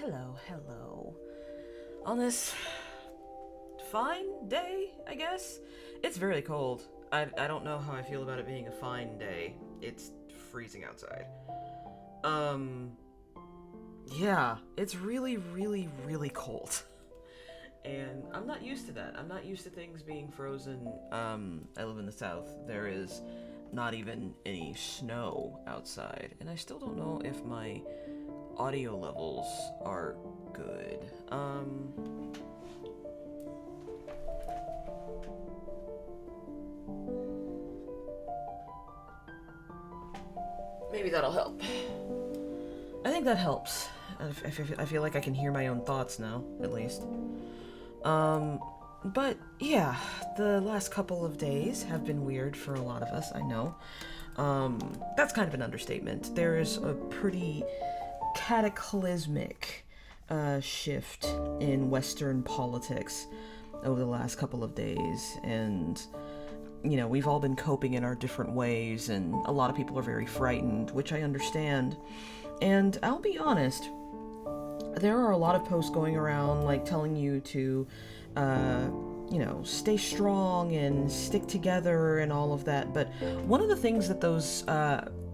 Hello, hello. On this fine day, I guess? It's very cold. I don't know how I feel about it being a fine day. It's freezing outside. Um, yeah, it's really, really, really cold. And I'm not used to that. I'm not used to things being frozen. I live in the south. There is not even any snow outside. And I still don't know if my audio levels are good. Maybe that'll help. I think that helps. I feel like I can hear my own thoughts now, at least. But yeah, the last couple of days have been weird for a lot of us, I know. That's kind of an understatement. There is a pretty cataclysmic shift in Western politics over the last couple of days, and we've all been coping in our different ways, and a lot of people are very frightened, which I understand. And I'll be honest, there are a lot of posts going around, like, telling you to, stay strong and stick together and all of that. But one of the things that those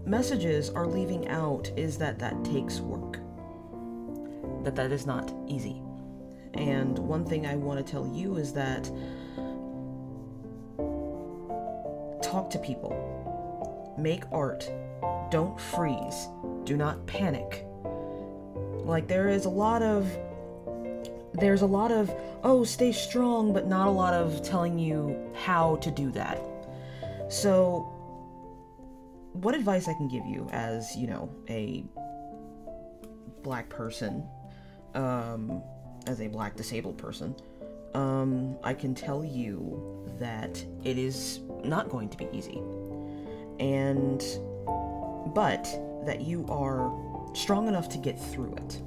messages are leaving out is that takes work. That is not easy. And one thing I want to tell you is that talk to people. Make art. Don't freeze. Do not panic. Like, there's a lot of, oh, stay strong, but not a lot of telling you how to do that. So, what advice I can give you as, a black person, as a black disabled person, I can tell you that it is not going to be easy. But that you are strong enough to get through it.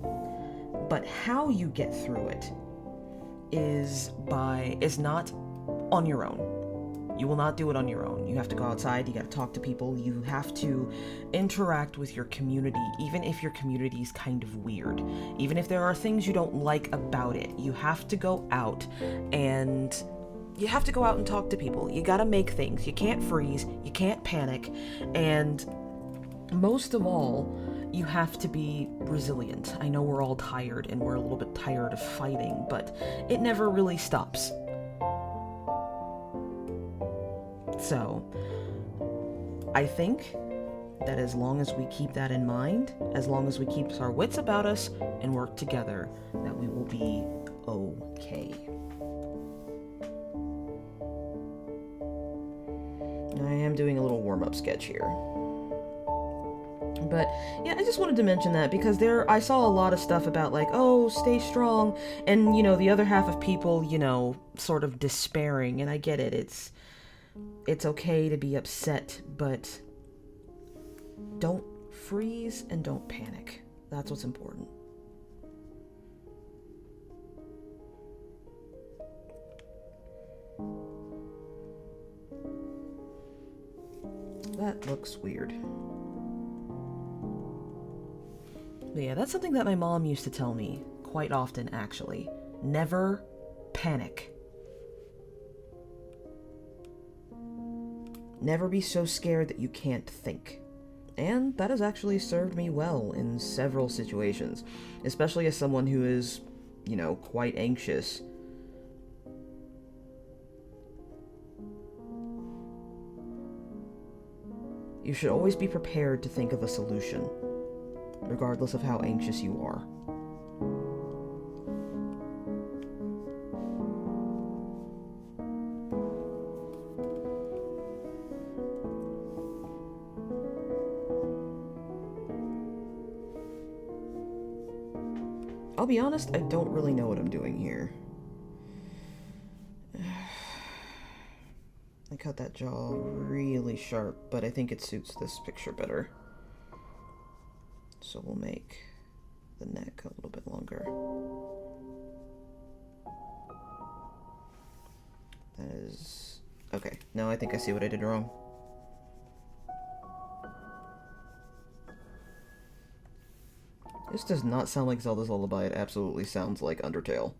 But how you get through it is not on your own. You will not do it on your own. You have to go outside, you gotta talk to people, you have to interact with your community, even if your community is kind of weird. Even if there are things you don't like about it, you have to go out and talk to people. You gotta make things. You can't freeze, you can't panic, and most of all, you have to be resilient. I know we're all tired and we're a little bit tired of fighting, but it never really stops. So, I think that as long as we keep that in mind, as long as we keep our wits about us and work together, that we will be okay. I am doing a little warm-up sketch here. But yeah, I just wanted to mention that because I saw a lot of stuff about, like, oh, stay strong, and the other half of people, sort of despairing, and I get it. It's okay to be upset, but don't freeze and don't panic. That's what's important. That looks weird. But yeah, that's something that my mom used to tell me quite often, actually. Never panic. Never be so scared that you can't think. And that has actually served me well in several situations, especially as someone who is, quite anxious. You should always be prepared to think of a solution, regardless of how anxious you are. I'll be honest, I don't really know what I'm doing here. I cut that jaw really sharp, but I think it suits this picture better. So we'll make the neck a little bit longer. That is... okay, now I think I see what I did wrong. This does not sound like Zelda's Lullaby. It absolutely sounds like Undertale.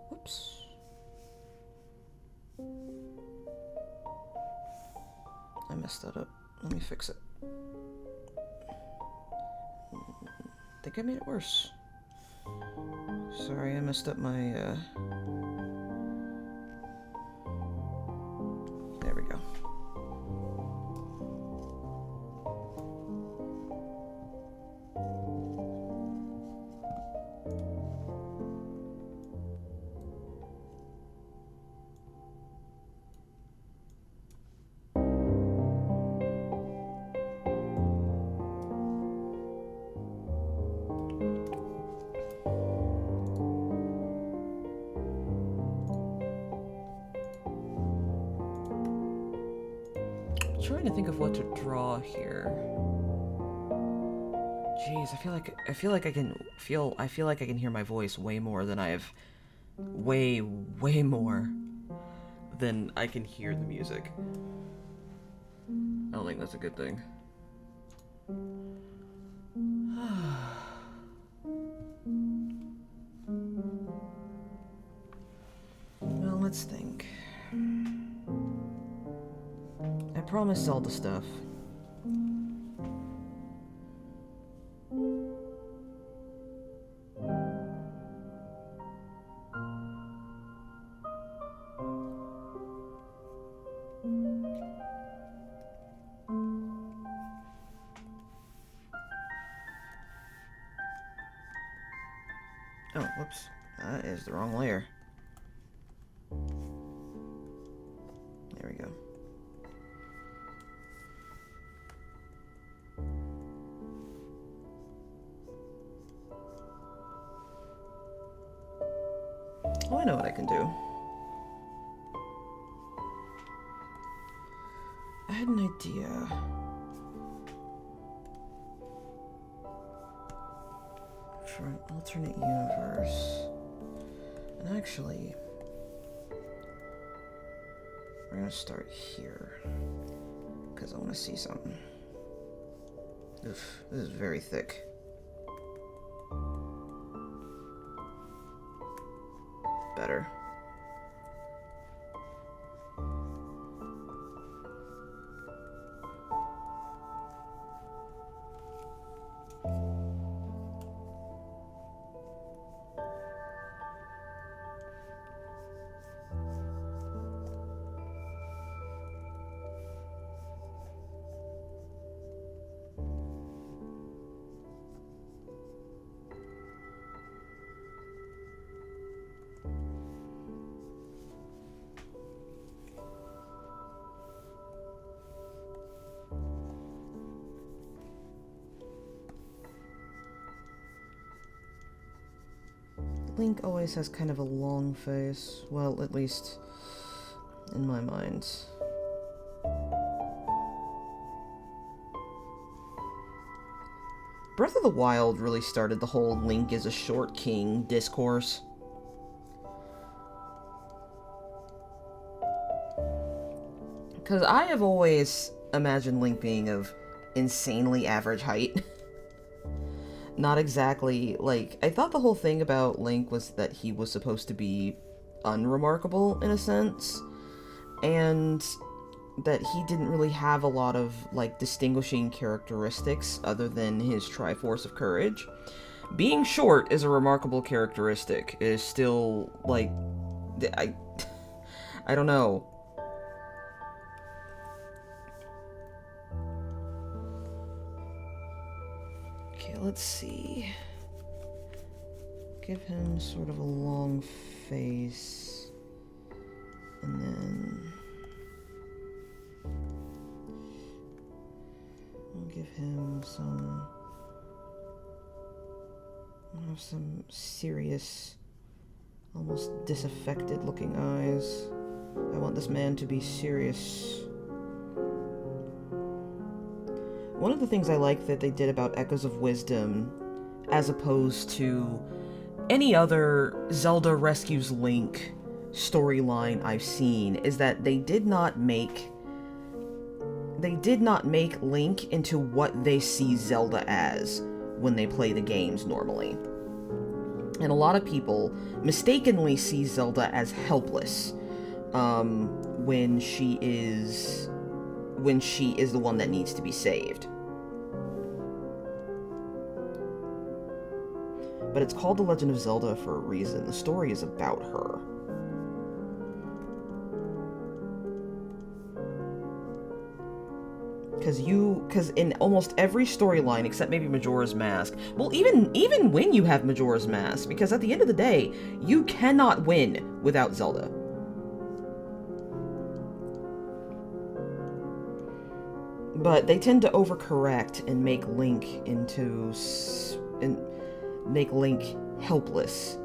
Whoops. I messed that up. Let me fix it. I think I made it worse. Sorry, I messed up my, There we go. Trying to think of what to draw here. Jeez, I feel like I can hear my voice way more than I have way more than I can hear the music. I don't think that's a good thing. Well, let's think. I promised Zelda stuff. Oh, whoops. That is the wrong layer. There we go. Oh, I know what I can do. I had an idea. For an alternate universe. And actually, we're gonna start here. Because I want to see something. Oof, this is very thick. Better. Link always has kind of a long face. Well, at least in my mind. Breath of the Wild really started the whole Link is a short king discourse. Because I have always imagined Link being of insanely average height. Not exactly, like, I thought the whole thing about Link was that he was supposed to be unremarkable, in a sense. And that he didn't really have a lot of, like, distinguishing characteristics other than his Triforce of Courage. Being short is a remarkable characteristic. It is still, like, I don't know. Okay, let's see. Give him sort of a long face. And then I'll give him some serious, almost disaffected looking eyes. I want this man to be serious. One of the things I like that they did about Echoes of Wisdom, as opposed to any other Zelda Rescues Link storyline I've seen, is that they did not make Link into what they see Zelda as when they play the games normally. And a lot of people mistakenly see Zelda as helpless when she is the one that needs to be saved. But it's called The Legend of Zelda for a reason. The story is about her. Because in almost every storyline, except maybe Majora's Mask, well, even when you have Majora's Mask, because at the end of the day, you cannot win without Zelda. But they tend to overcorrect and make Link make Link helpless.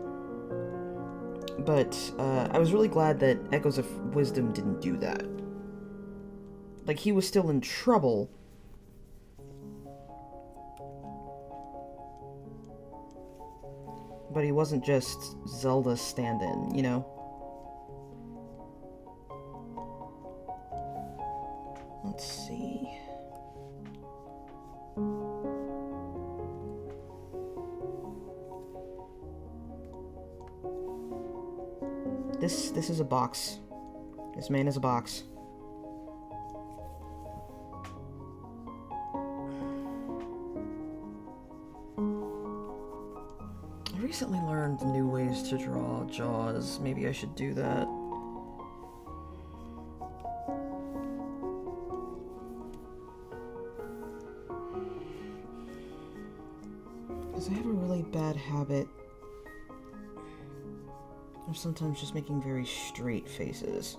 But I was really glad that Echoes of Wisdom didn't do that. Like, he was still in trouble. But he wasn't just Zelda's stand-in, you know? Let's see. This is a box. This man is a box. I recently learned new ways to draw jaws. Maybe I should do that. Because I have a really bad habit of sometimes just making very straight faces.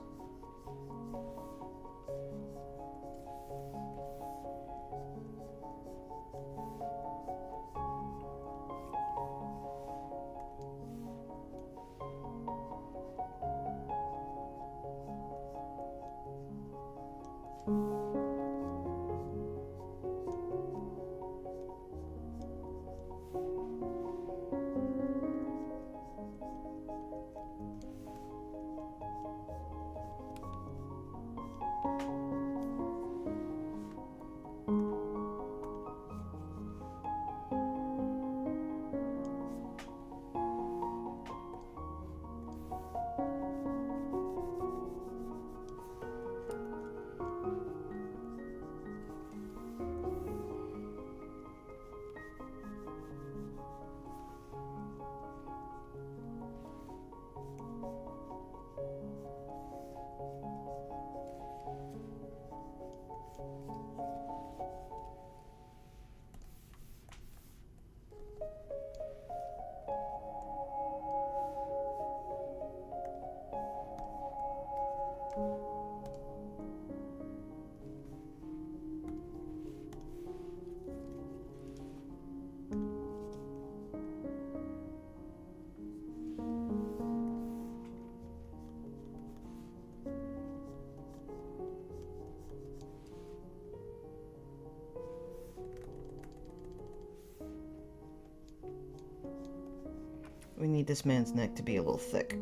We need this man's neck to be a little thick.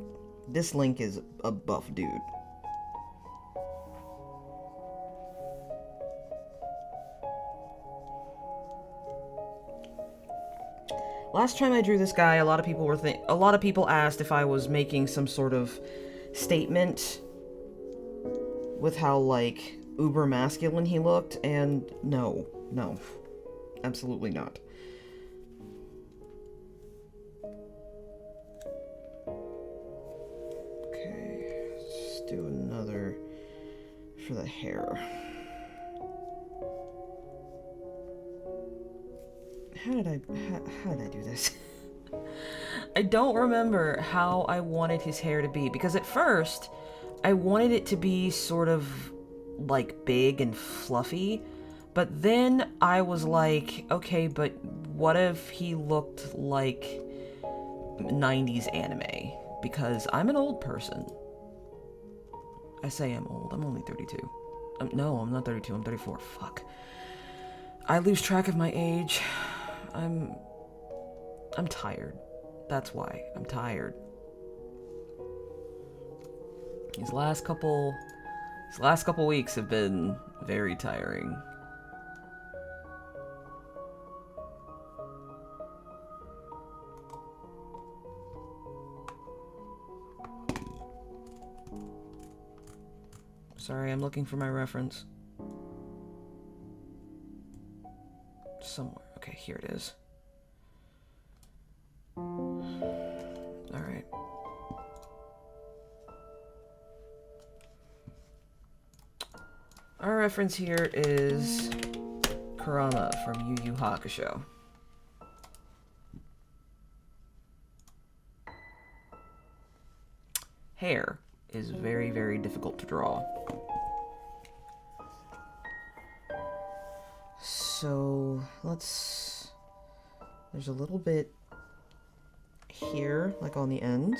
This Link is a buff dude. Last time I drew this guy, a lot of people asked if I was making some sort of statement with how, like, uber masculine he looked, and no, absolutely not. Okay, let's do another for the hair. How did I do this? I don't remember how I wanted his hair to be, because at first I wanted it to be sort of like big and fluffy, but then I was like, okay, but what if he looked like 90s anime? Because I'm an old person. I say I'm old. I'm only 32. No, I'm not 32. I'm 34. Fuck. I lose track of my age. I'm tired. That's why. I'm tired. These last couple weeks have been very tiring. Sorry, I'm looking for my reference. Somewhere. Okay, here it is. Alright. Our reference here is Kurama from Yu Yu Hakusho. Hair is very, very difficult to draw. So there's a little bit here, like on the ends.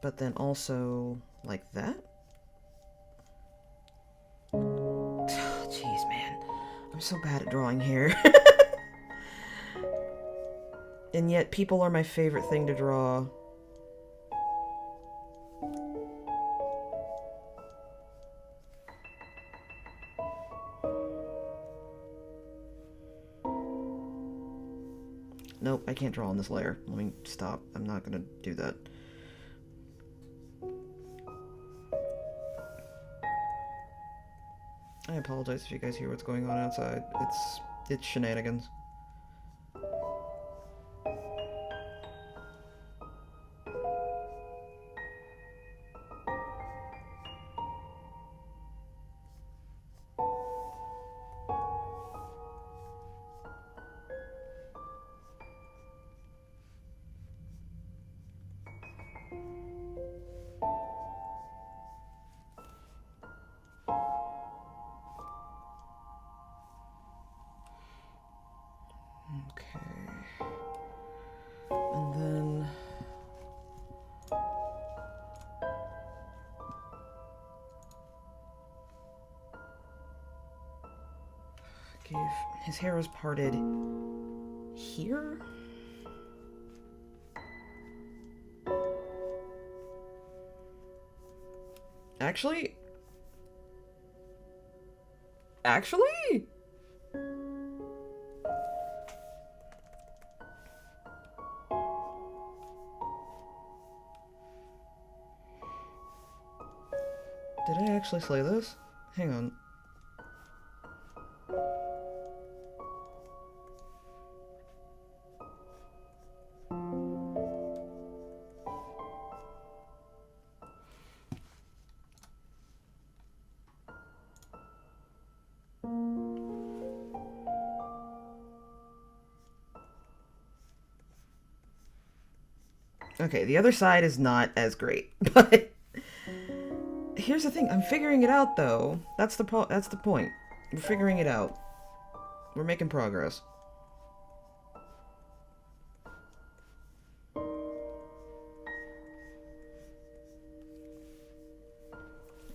But then also like that. Jeez, man. I'm so bad at drawing hair. And yet people are my favorite thing to draw. Nope, I can't draw on this layer. Let me stop. I'm not gonna do that. I apologize if you guys hear what's going on outside. It's shenanigans. His hair is parted here? Actually? Did I actually slay this? Hang on. Okay, the other side is not as great, but here's the thing. I'm figuring it out, though. That's the point. We're figuring it out. We're making progress.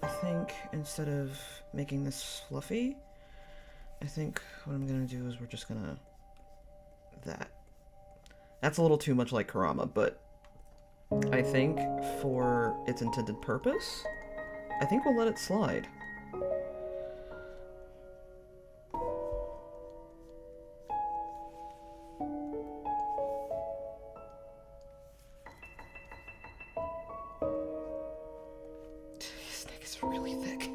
I think instead of making this fluffy, I think what I'm gonna do is we're just gonna that. That's a little too much like Kurama, but I think for its intended purpose, I think we'll let it slide. It's really thick.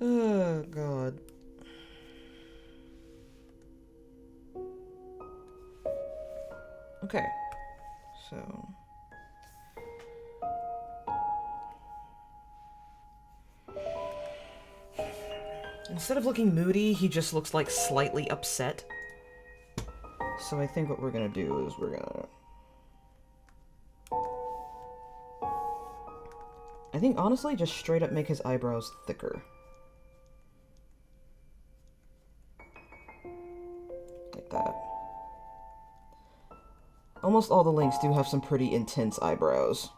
Oh, God. Okay. So... instead of looking moody, he just looks like slightly upset. So I think what we're gonna do is we're gonna... I think, honestly, just straight up make his eyebrows thicker. Like that. Almost all the links do have some pretty intense eyebrows.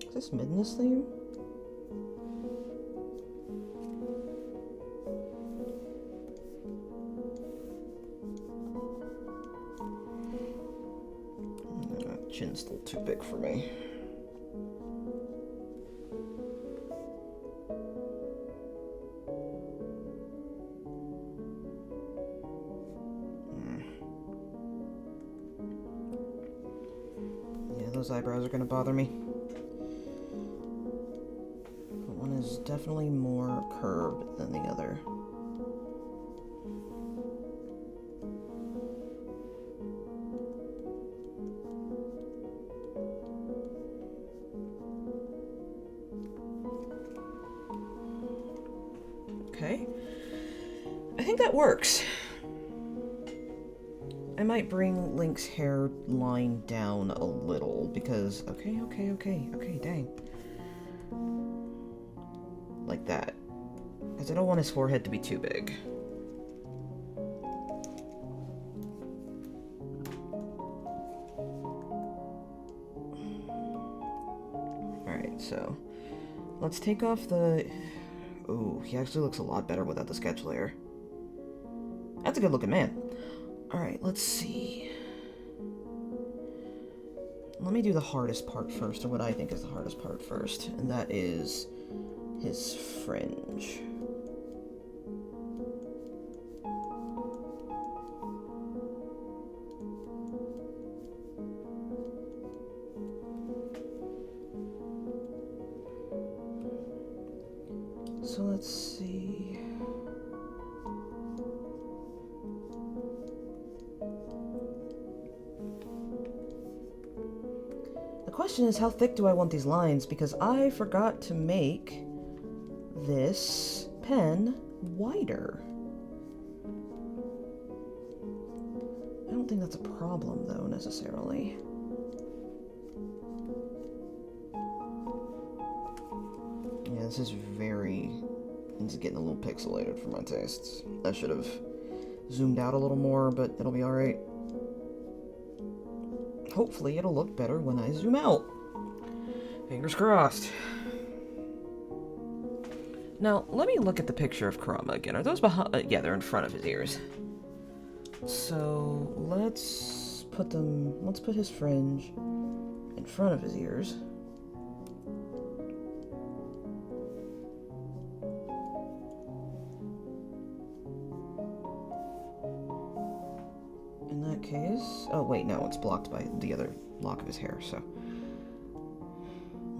Is this Midna's theme? That chin's still too big for me. Yeah, those eyebrows are gonna bother me. One is definitely more curved than the other. Okay. I think that works. I might bring Link's hairline down a little because... okay, dang. Like that. Because I don't want his forehead to be too big. Alright, so... let's take off the... ooh, he actually looks a lot better without the sketch layer. That's a good looking man. Alright, let's see. Let me do the hardest part first, or what I think is the hardest part first, and that is his fringe. So let's see. The question is, how thick do I want these lines? Because I forgot to make this pen wider. I don't think that's a problem, though, necessarily. Yeah, this is very... it's getting a little pixelated for my tastes. I should have zoomed out a little more, but it'll be alright. Hopefully it'll look better when I zoom out. Fingers crossed. Now, let me look at the picture of Kurama again. Are those behind? Yeah, they're in front of his ears. So, let's put his fringe in front of his ears. In that case... oh, wait, no, it's blocked by the other lock of his hair, so...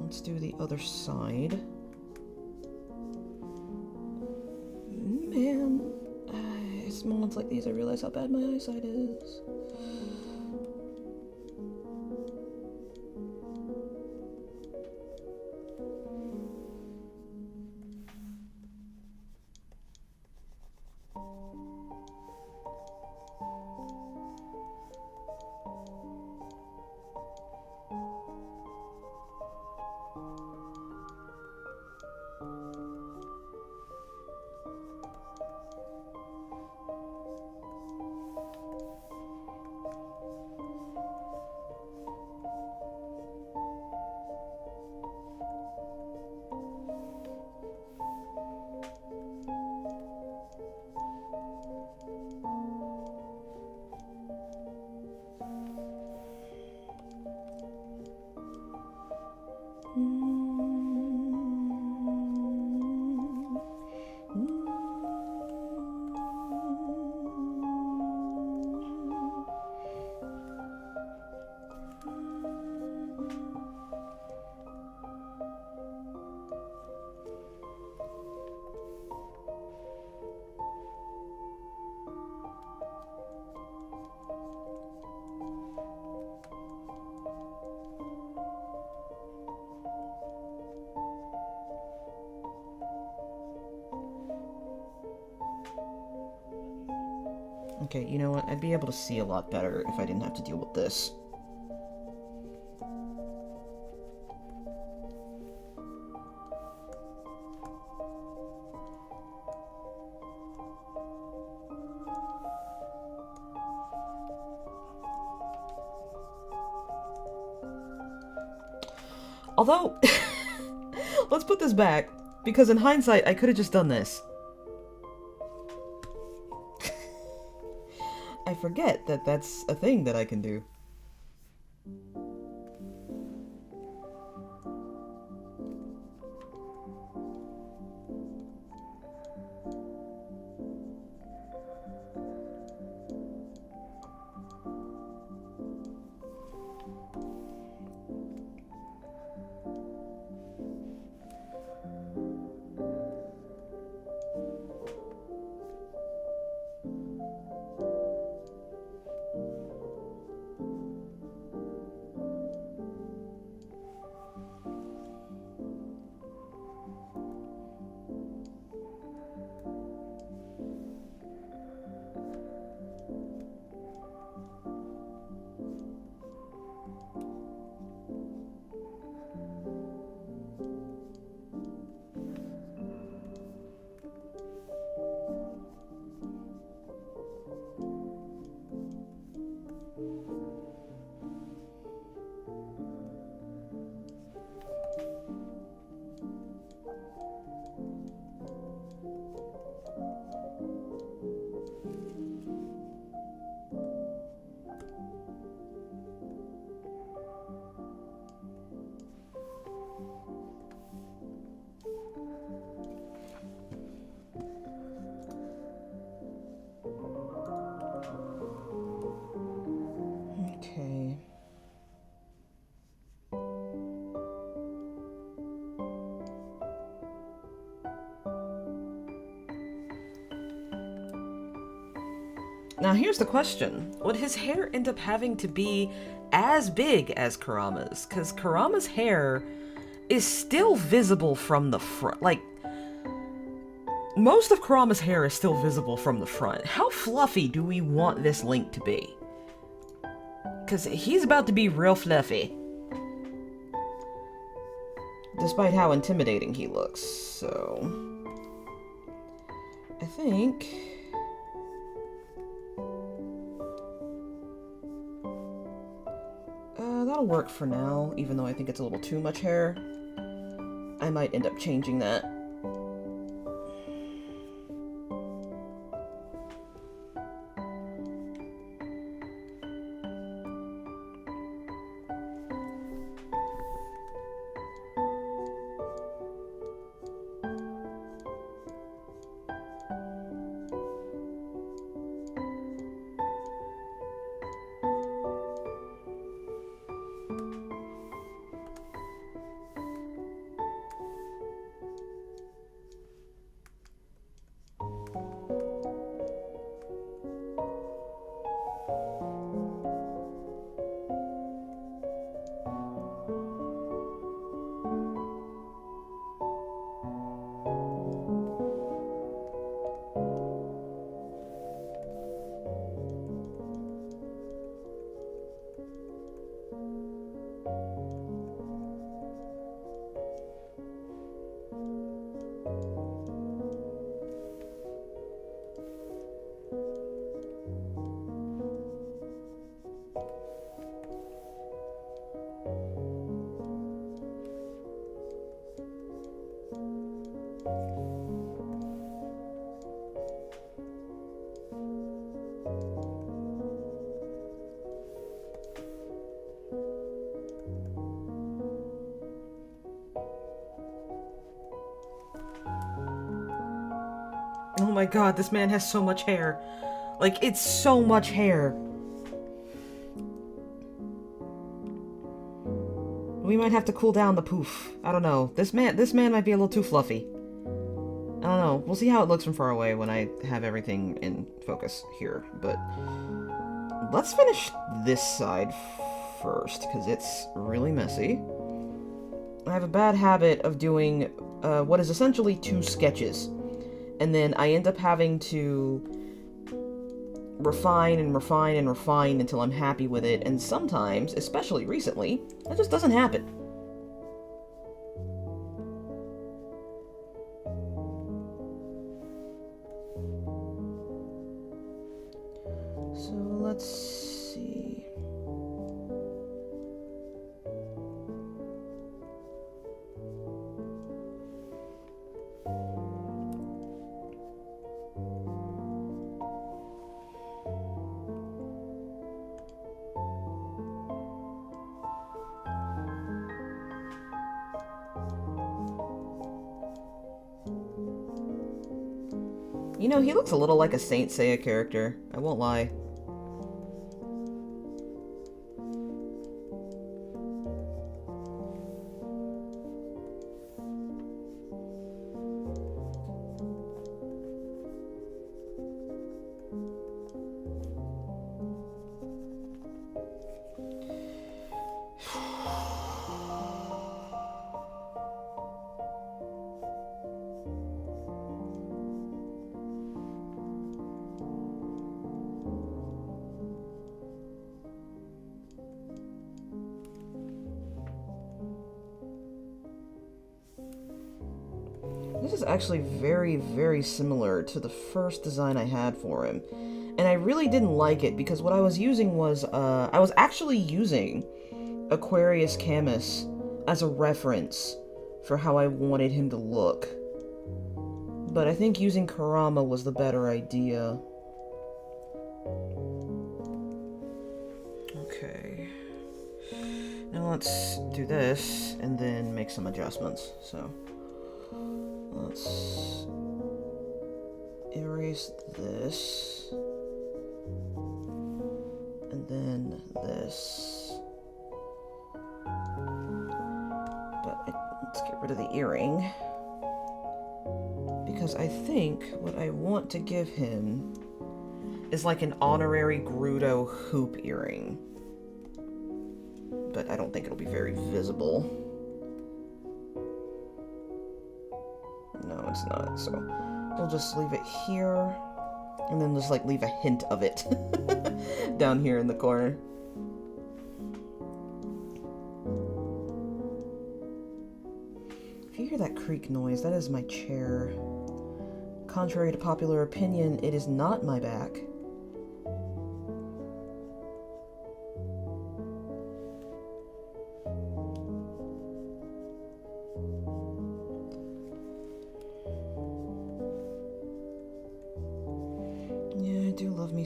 let's do the other side. man. It's moments like these I realize how bad my eyesight is. Okay, you know what? I'd be able to see a lot better if I didn't have to deal with this. Although, let's put this back, because in hindsight, I could have just done this. I forget that that's a thing that I can do. Okay. Now here's the question. Would his hair end up having to be as big as Kurama's? Because Kurama's hair is still visible from the front. Like, most of Kurama's hair is still visible from the front. How fluffy do we want this Link to be? Because he's about to be real fluffy. Despite how intimidating he looks, so... I think... that'll work for now, even though I think it's a little too much hair. I might end up changing that. my god, this man has so much hair. Like, it's so much hair. We might have to cool down the poof. I don't know. This man might be a little too fluffy. I don't know. We'll see how it looks from far away when I have everything in focus here. But let's finish this side first, because it's really messy. I have a bad habit of doing what is essentially 2 sketches. And then I end up having to refine and refine and refine until I'm happy with it. And sometimes, especially recently, that just doesn't happen. So let's see. You know, he looks a little like a Saint Seiya character, I won't lie. This is actually very, very similar to the first design I had for him. And I really didn't like it because what I was using was, I was actually using Aquarius Camus as a reference for how I wanted him to look. But I think using Kurama was the better idea. Okay. Now let's do this and then make some adjustments. So let's erase this, and then this. But let's get rid of the earring, because I think what I want to give him is like an honorary Gerudo hoop earring. But I don't think it'll be very visible. No, it's not, so we'll just leave it here, and then just, like, leave a hint of it down here in the corner. If you hear that creak noise, that is my chair. Contrary to popular opinion, it is not my back.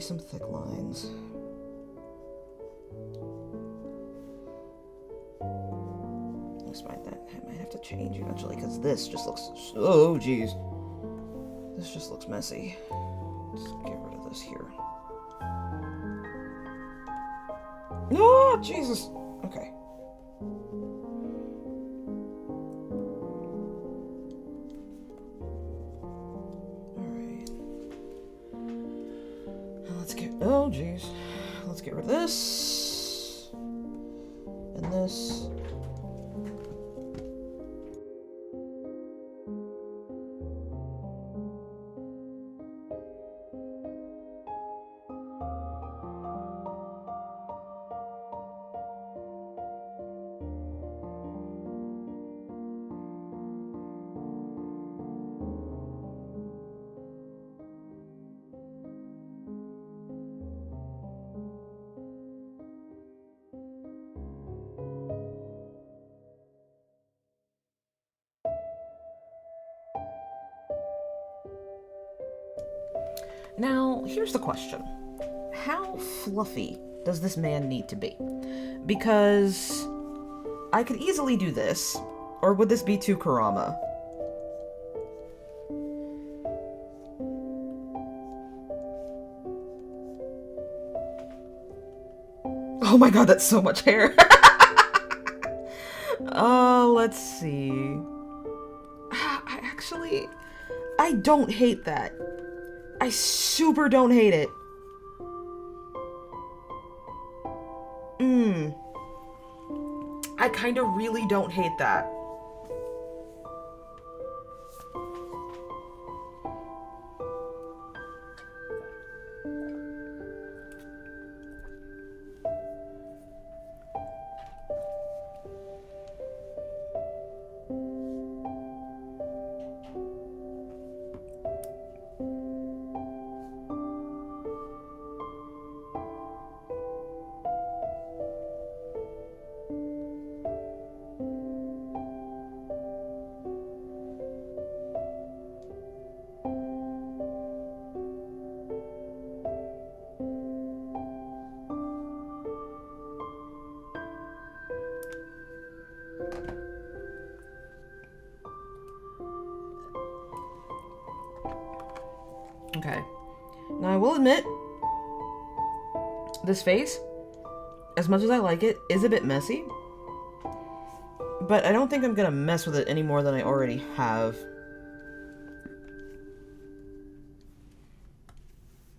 Some thick lines. Despite that, I might have to change eventually because this just looks so. Geez, this just looks messy. Let's get rid of this here. No, Jesus. Okay. Oh, jeez. Let's get rid of this. And this. Now, here's the question. How fluffy does this man need to be? Because I could easily do this, or would this be too Kurama? Oh my god, that's so much hair. Let's see. I don't hate that. I super don't hate it. I kind of really don't hate that. Okay. Now I will admit, this face, as much as I like it, is a bit messy. But I don't think I'm gonna mess with it any more than I already have.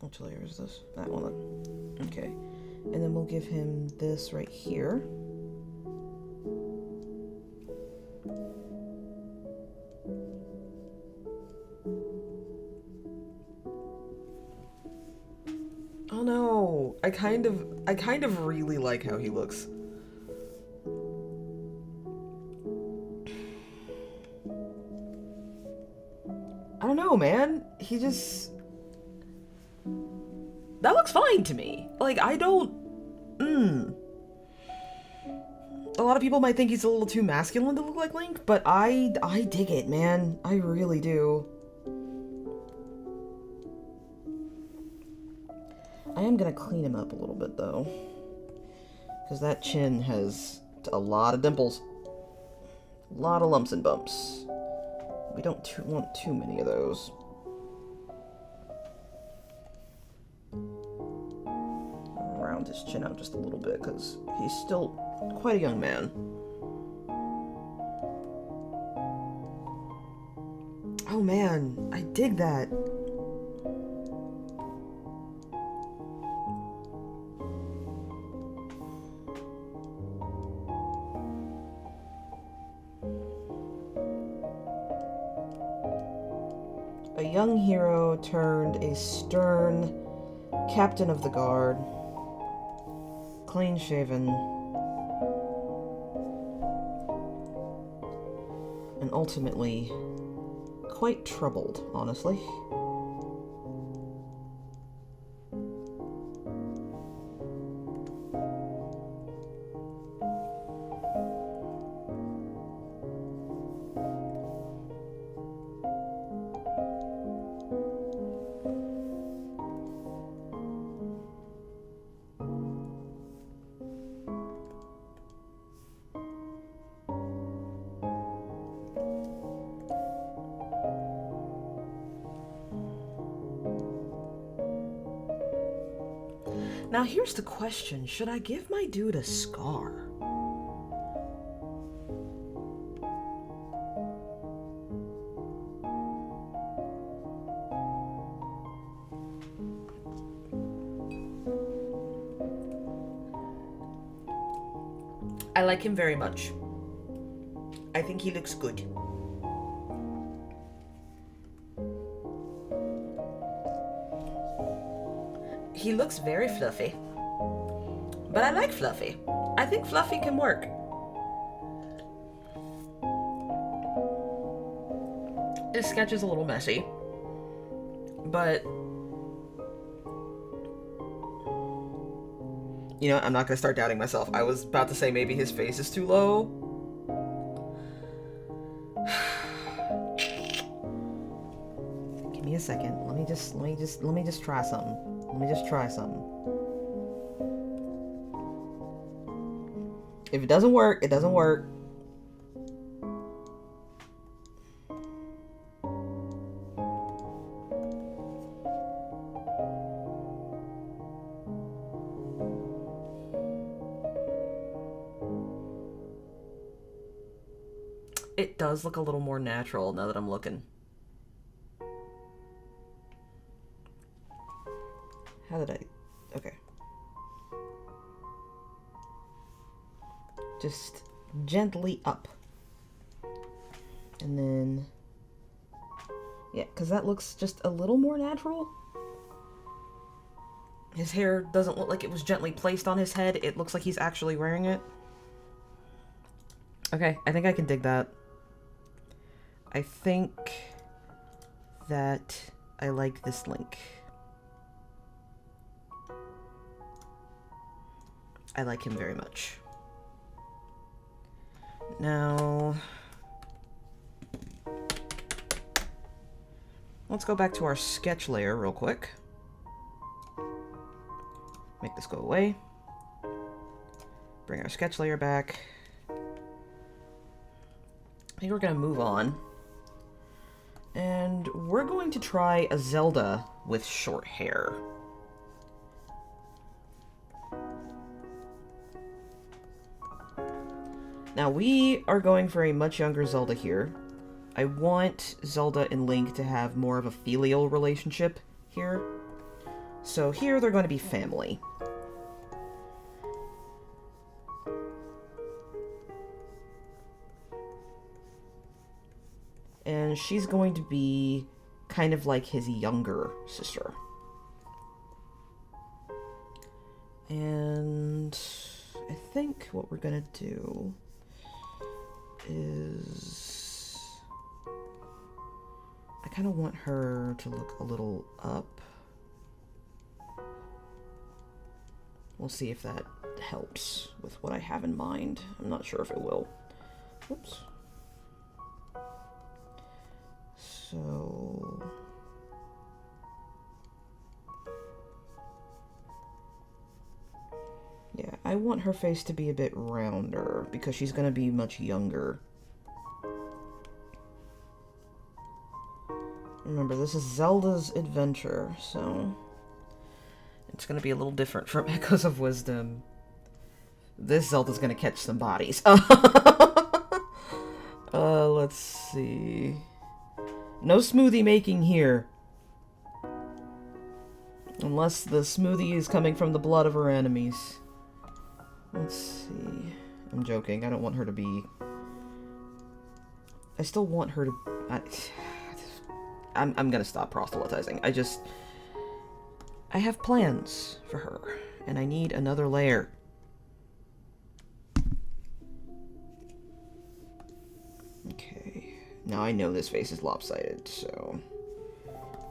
Which layer is this? That one. Okay. And then we'll give him this right here. Oh no, I kind of really like how he looks. I don't know, man. He just... That looks fine to me. Like, I don't... A lot of people might think he's a little too masculine to look like Link, but I dig it, man. I really do. I am gonna clean him up a little bit, though. Because that chin has a lot of dimples. A lot of lumps and bumps. We don't want too many of those. Round his chin out just a little bit, because he's still quite a young man. Oh man, I dig that. A young hero turned a stern captain of the guard, clean-shaven, and ultimately quite troubled, honestly. Now here's the question, should I give my dude a scar? I like him very much. I think he looks good. He looks very fluffy. But I like fluffy. I think fluffy can work. This sketch is a little messy. But... you know, I'm not going to start doubting myself. I was about to say maybe his face is too low. Give me a second. Let me just try something. Let me just try something. If it doesn't work, it doesn't work. It does look a little more natural now that I'm looking. How did I... Okay. Just gently up. And then... Yeah, because that looks just a little more natural. His hair doesn't look like it was gently placed on his head. It looks like he's actually wearing it. Okay, I think I can dig that. I think that I like this link. I like him very much. Now, let's go back to our sketch layer real quick. Make this go away. Bring our sketch layer back. I think we're going to move on. And we're going to try a Zelda with short hair. Now we are going for a much younger Zelda here. I want Zelda and Link to have more of a filial relationship here. So here they're going to be family. And she's going to be kind of like his younger sister. And I think what we're gonna do is... I kind of want her to look a little up. We'll see if that helps with what I have in mind. I'm not sure if it will. Oops. So... yeah, I want her face to be a bit rounder because she's going to be much younger. Remember, this is Zelda's adventure, so it's going to be a little different from Echoes of Wisdom. This Zelda's going to catch some bodies. Let's see. No smoothie making here. Unless the smoothie is coming from the blood of her enemies. Let's see. I'm joking. I don't want her to be... I still want her to... I'm gonna stop proselytizing. I have plans for her, and I need another layer. Okay. Now I know this face is lopsided, so...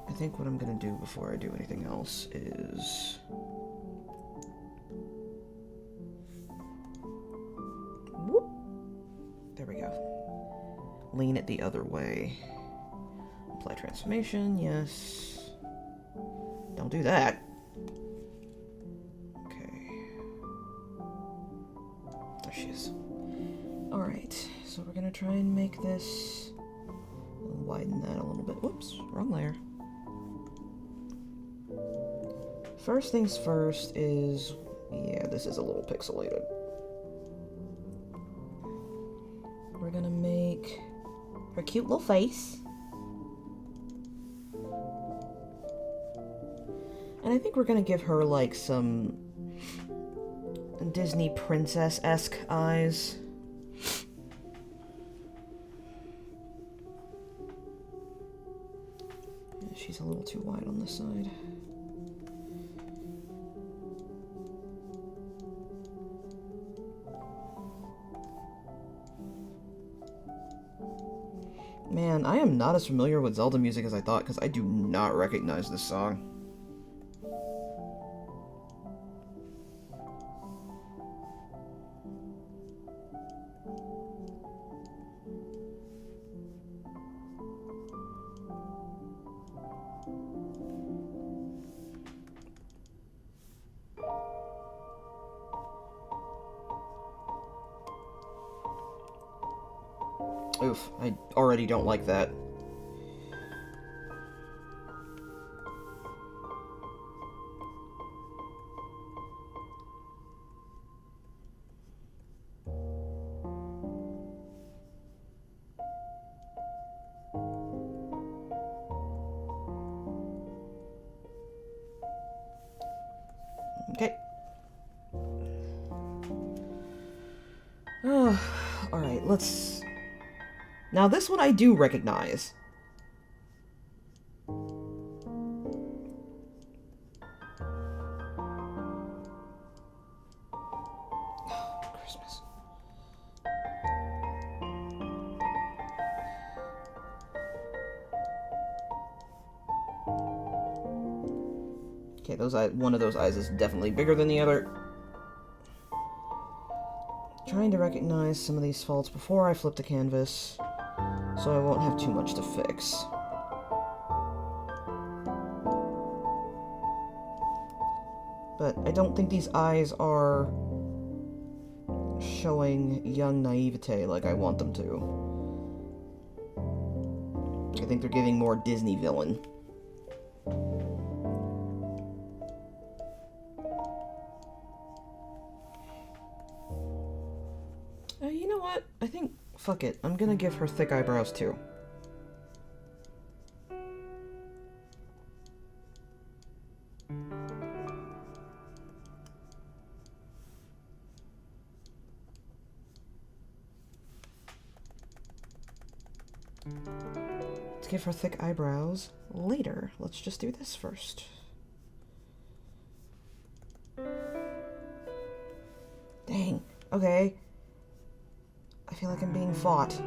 I think what I'm gonna do before I do anything else is... whoop! There we go. Lean it the other way. Apply transformation, yes. Don't do that. Okay. There she is. Alright, so we're gonna try and make this... widen that a little bit. Whoops, wrong layer. First things first is... yeah, this is a little pixelated. We're gonna make her cute little face. And I think we're gonna give her, like, some Disney princess-esque eyes. She's a little too wide on this side. Man, I am not as familiar with Zelda music as I thought, because I do not recognize this song. Oof, I already don't like that. Alright, let's... Now this one I do recognize. Christmas. Okay, one of those eyes is definitely bigger than the other. Trying to recognize some of these faults before I flip the canvas, so I won't have too much to fix. But I don't think these eyes are showing young naivete like I want them to. I think they're giving more Disney villain. You know what? I think, fuck it. I'm gonna give her thick eyebrows too. Let's give her thick eyebrows later. Let's just do this first. Dang. Okay. I feel like I'm being fought.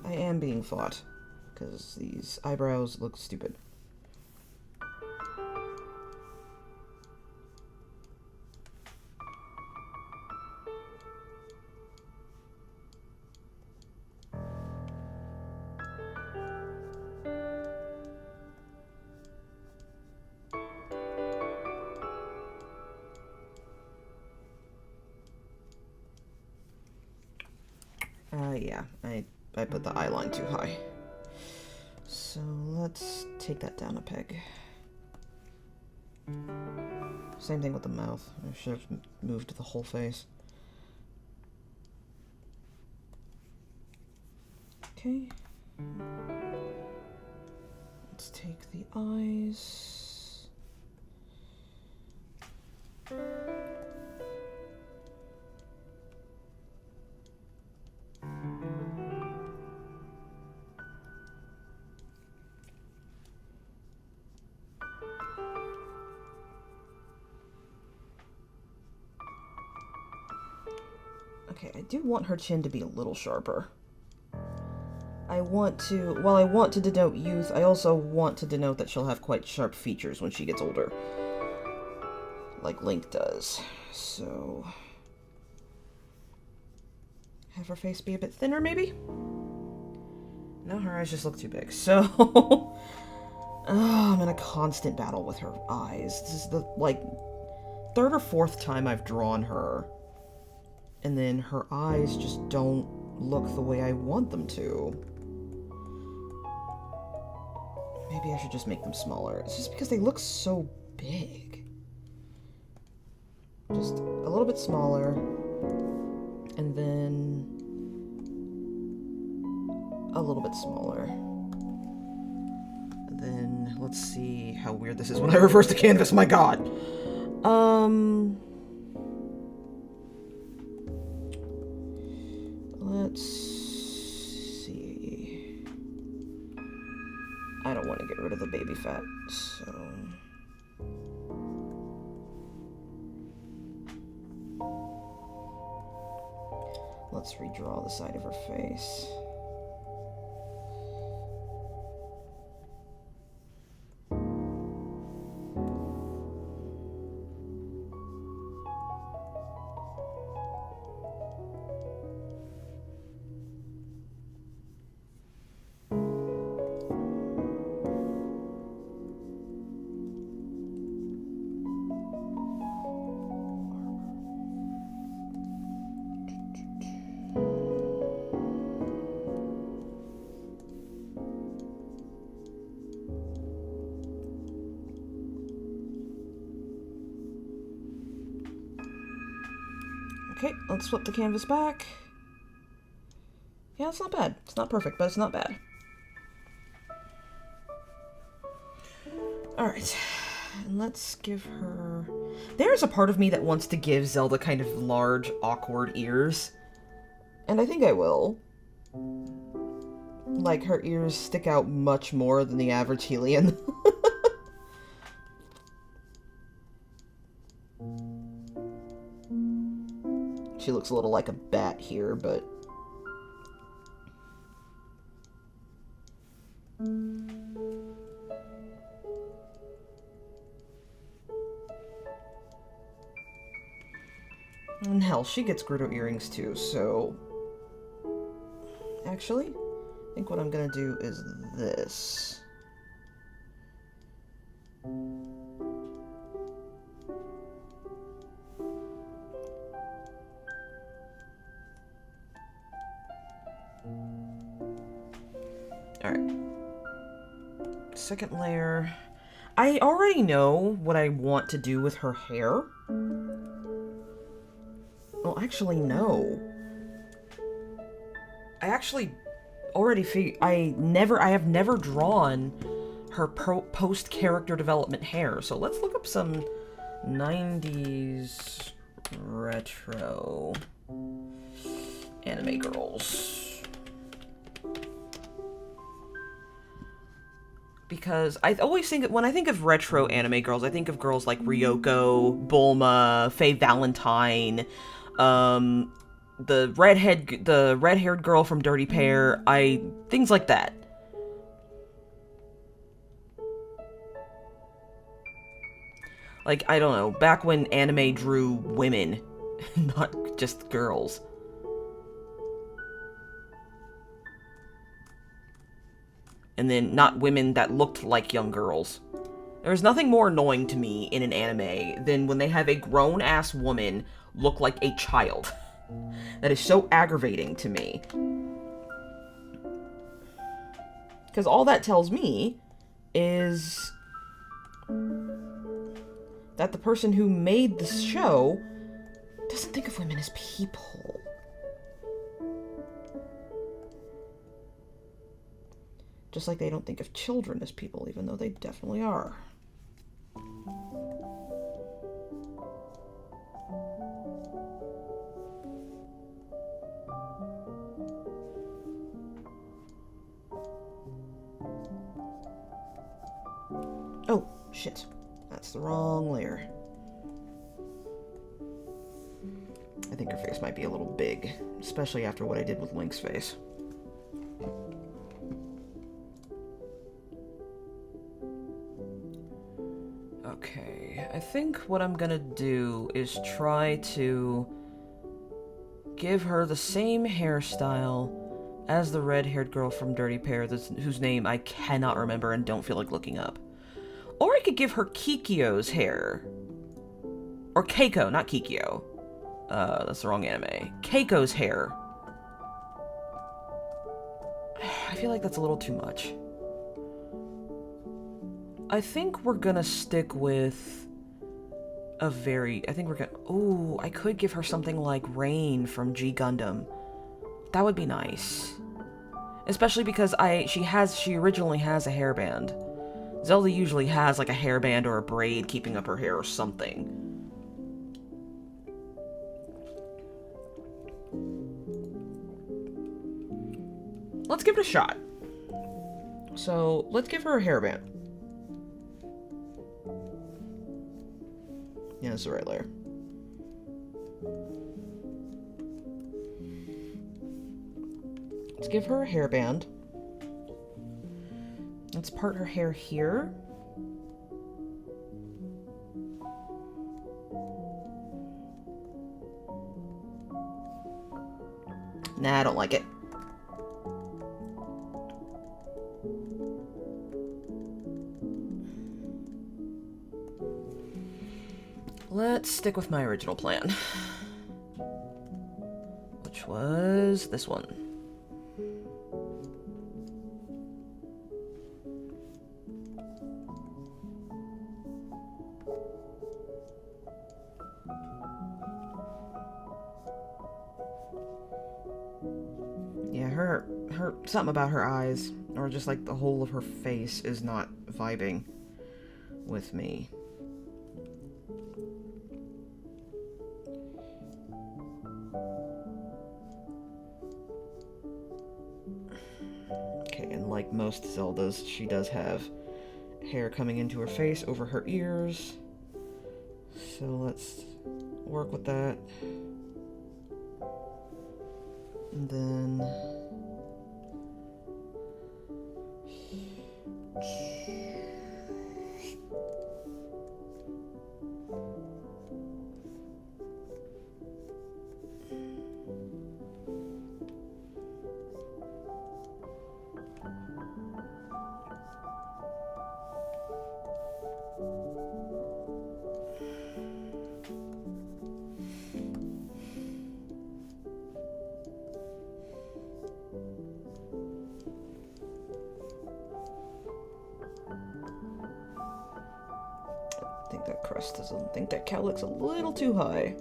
I am being fought. Because these eyebrows look stupid. Yeah, I put the eye line too high. So let's take that down a peg. Same thing with the mouth. I should have moved the whole face. Okay. Let's take the eyes. Okay, I do want her chin to be a little sharper. While I want to denote youth, I also want to denote that she'll have quite sharp features when she gets older. Like Link does. So... have her face be a bit thinner, maybe? No, her eyes just look too big, so... I'm in a constant battle with her eyes. This is the, like, third or fourth time I've drawn her. And then her eyes just don't look the way I want them to. Maybe I should just make them smaller. It's just because they look so big. Just a little bit smaller. And then... a little bit smaller. And then, let's see how weird this is when I reverse the canvas, my god! Let's see. I don't want to get rid of the baby fat, so... let's redraw the side of her face. Okay, let's flip the canvas back. Yeah, it's not bad. It's not perfect, but it's not bad. Alright, and let's give her... there's a part of me that wants to give Zelda kind of large, awkward ears. And I think I will. Like, her ears stick out much more than the average Helian. She looks a little like a bat here, but... And hell, she gets Gerudo earrings too, so... Actually, I think what I'm gonna do is this. Alright. Second layer. I already know what I want to do with her hair. Well, actually, no. I actually already I have never drawn her post-character development hair. So let's look up some 90s retro anime girls. Because I always think, when I think of retro anime girls, I think of girls like Ryoko, Bulma, Faye Valentine, the red-haired girl from Dirty Pair, things like that. Like, I don't know, back when anime drew women, not just girls. And then not women that looked like young girls. There's nothing more annoying to me in an anime than when they have a grown-ass woman look like a child. That is so aggravating to me. Because all that tells me is that the person who made the show doesn't think of women as people. Just like they don't think of children as people, even though they definitely are. Oh, shit. That's the wrong layer. I think her face might be a little big, especially after what I did with Link's face. Okay, I think what I'm gonna do is try to give her the same hairstyle as the red-haired girl from Dirty Pair, whose name I cannot remember and don't feel like looking up. Or I could give her Kikyo's hair. Or Keiko, not Kikyo. That's the wrong anime. Keiko's hair. I feel like that's a little too much. I think we're gonna stick with I think we're gonna... Ooh, I could give her something like Rain from G Gundam. That would be nice. Especially because she originally has a hairband. Zelda usually has like a hairband or a braid keeping up her hair or something. Let's give it a shot. So, let's give her a hairband. Yeah, that's the right layer. Let's give her a hairband. Let's part her hair here. Nah, I don't like it. Let's stick with my original plan. Which was this one. Yeah, her something about her eyes, or just like the whole of her face, is not vibing with me. Okay, and like most Zeldas, she does have hair coming into her face over her ears. So let's work with that. And then I think that cowlick's a little too high.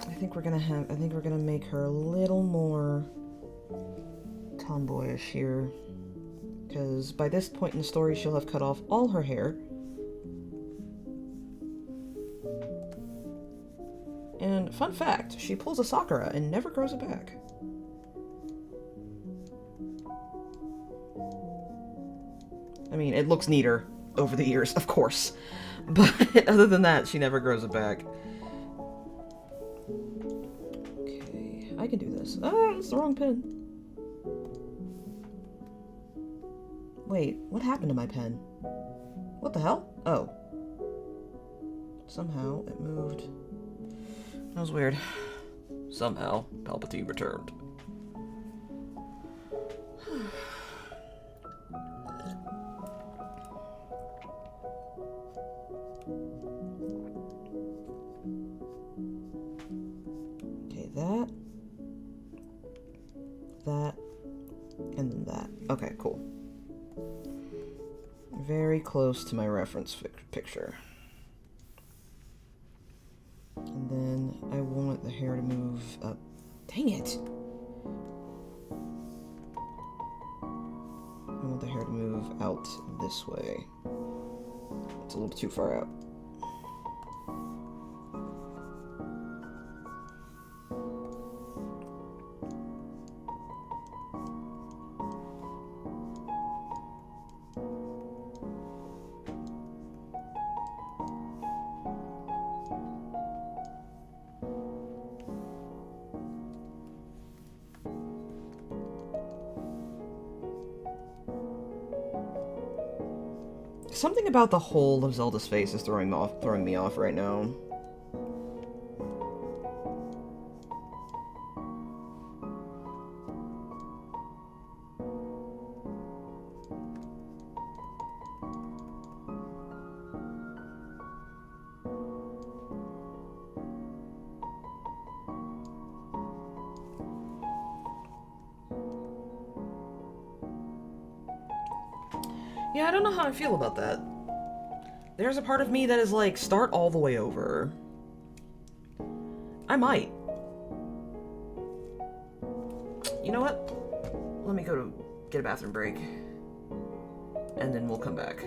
I think we're gonna make her a little more tomboyish here. Because by this point in the story, she'll have cut off all her hair. And fun fact, she pulls a Sakura and never grows it back. I mean, it looks neater over the years, of course. But other than that, she never grows it back. Okay, I can do this. Ah, it's the wrong pen. Wait, what happened to my pen? What the hell? Oh. Somehow it moved. That was weird. Somehow, Palpatine returned. Okay, that, and then that. Okay, cool. Very close to my reference picture. And then I want the hair to move up. Dang it! I want the hair to move out this way. It's a little too far out. Something about the whole of Zelda's face is throwing me off right now. Yeah, I don't know how I feel about that. There's a part of me that is like, start all the way over. I might. You know what? Let me go to get a bathroom break. And then we'll come back.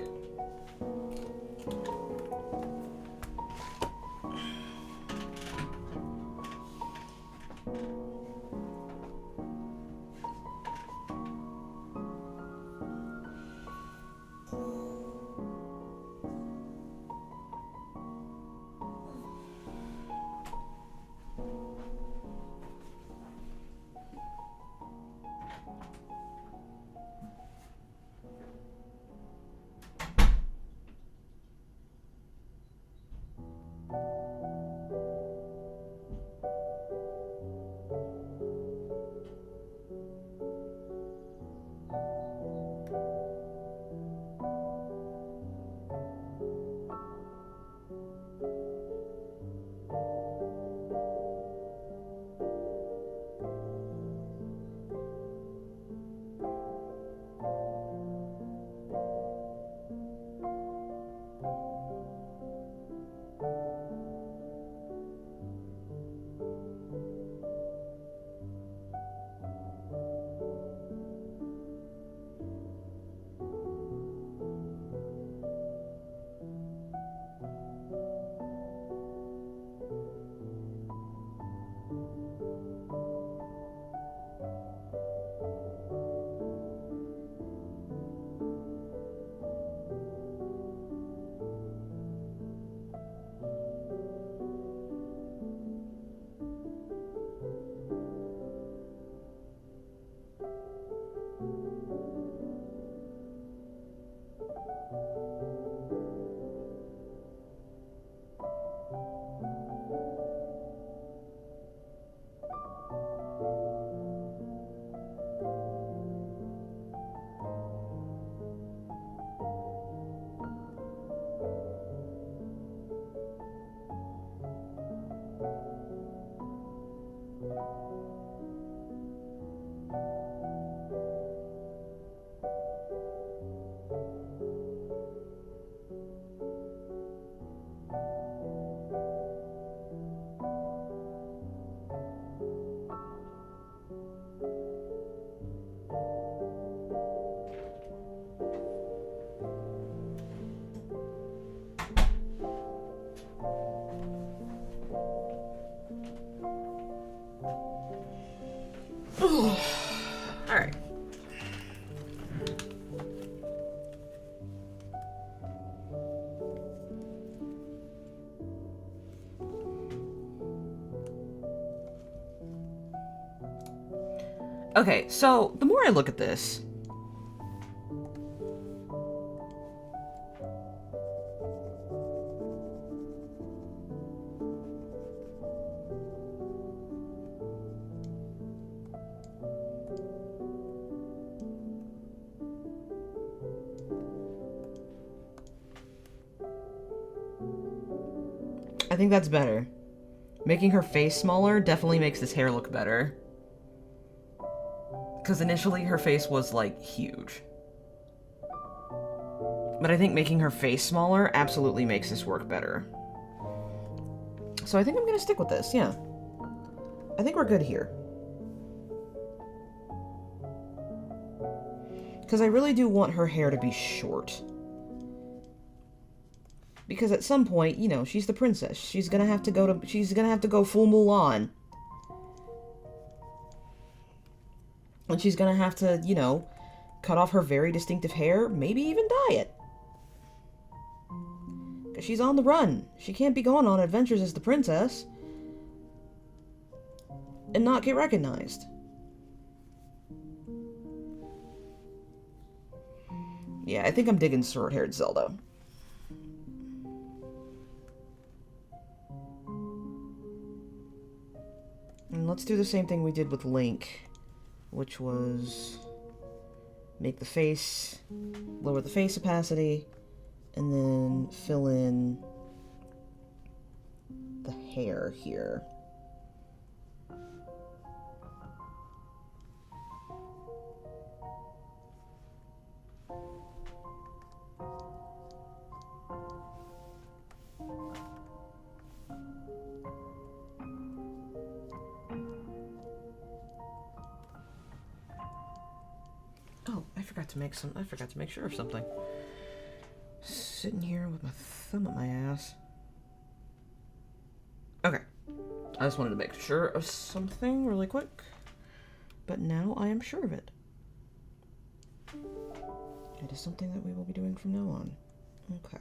Okay, so the more I look at this, I think that's better. Making her face smaller definitely makes this hair look better. Because initially her face was, like, huge. But I think making her face smaller absolutely makes this work better. So I think I'm going to stick with this, yeah. I think we're good here. Because I really do want her hair to be short. Because at some point, you know, she's the princess. She's gonna have to go full Mulan. And she's gonna have to, you know, cut off her very distinctive hair, maybe even dye it. Because she's on the run. She can't be going on adventures as the princess and not get recognized. Yeah, I think I'm digging short-haired Zelda. And let's do the same thing we did with Link, which was make the face, lower the face opacity, and then fill in the hair here. Oh, I forgot to make sure of something. Sitting here with my thumb up my ass. Okay. I just wanted to make sure of something really quick. But now I am sure of it. It is something that we will be doing from now on. Okay.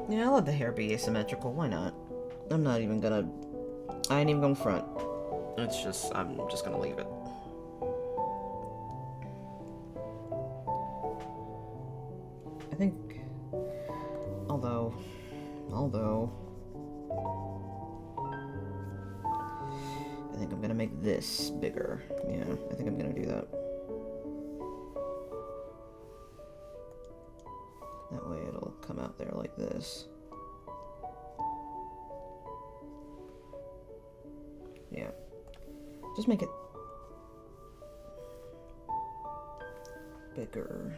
Yeah, I'll let the hair be asymmetrical. Why not? I ain't even gonna front. I'm just gonna leave it. I think, although, I think I'm gonna make this bigger. Yeah, I think I'm gonna do that. That way it'll come out there like this. Yeah. Just make it bigger.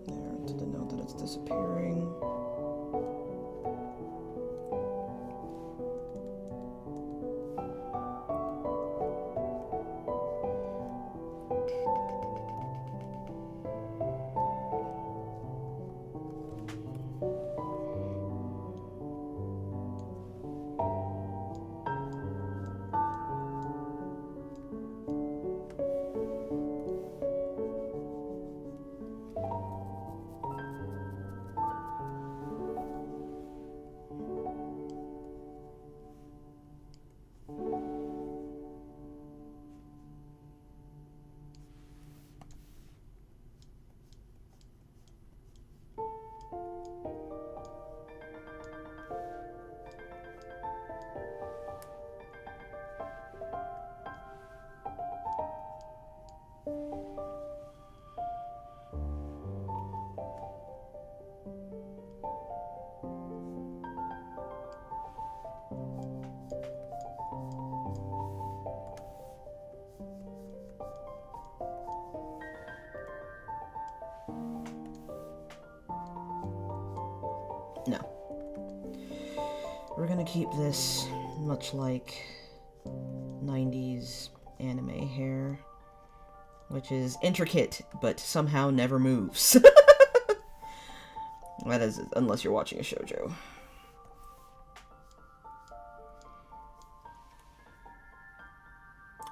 There, to denote that it's disappearing. No. We're gonna keep this much like 90s anime hair, which is intricate, but somehow never moves. That is, unless you're watching a shoujo.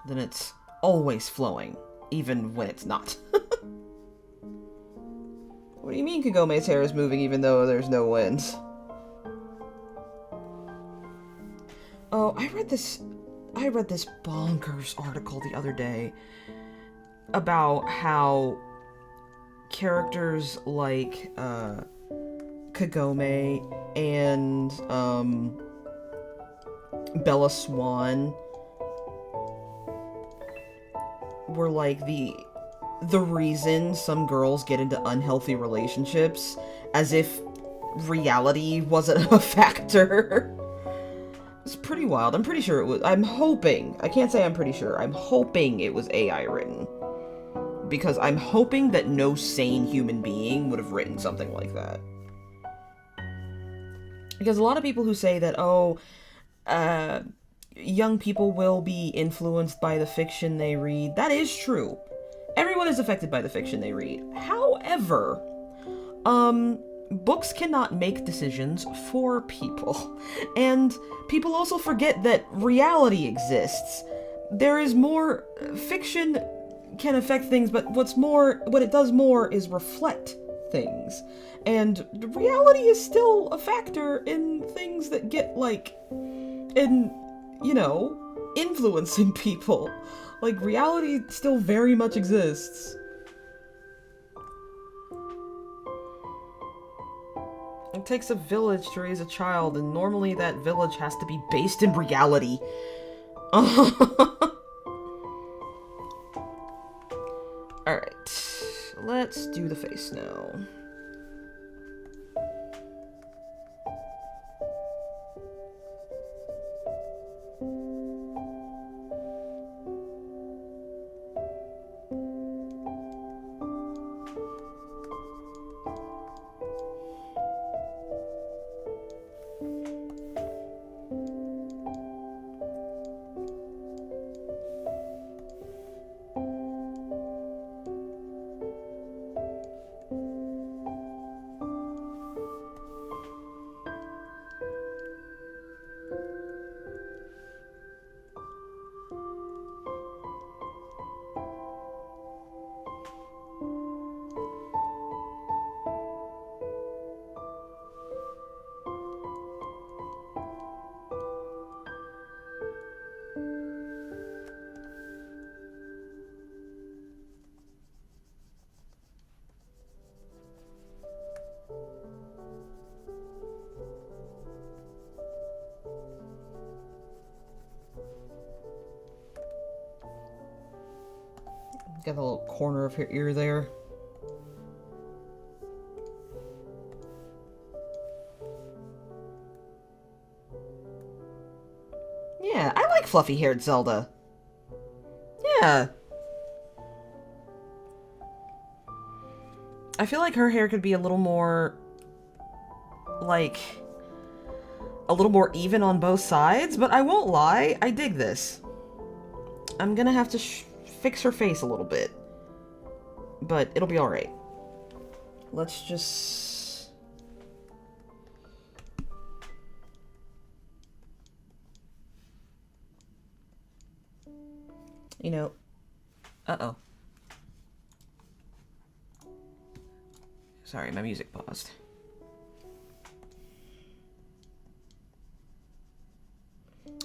Then it's always flowing, even when it's not. What do you mean Kagome's hair is moving even though there's no wind? Oh, I read this bonkers article the other day about how characters like Kagome and Bella Swan were like the reason some girls get into unhealthy relationships, as if reality wasn't a factor. It's pretty wild. I'm pretty sure it was. I'm hoping. I can't say I'm pretty sure. I'm hoping it was AI written. Because I'm hoping that no sane human being would have written something like that. Because a lot of people who say that, oh, young people will be influenced by the fiction they read, that is true. Everyone is affected by the fiction they read. However, books cannot make decisions for people. And people also forget that reality exists. There is more... Fiction can affect things, but what it does more is reflect things. And reality is still a factor in things that get, like... in, you know, influencing people. Like, reality still very much exists. It takes a village to raise a child, and normally that village has to be based in reality. Alright, let's do the face now. Got the little corner of her ear there. Yeah, I like fluffy-haired Zelda. Yeah. I feel like her hair could be a little more, like, a little more even on both sides, but I won't lie, I dig this. I'm gonna have to fix her face a little bit, but it'll be alright. Let's just... You know... Uh-oh. Sorry, my music paused.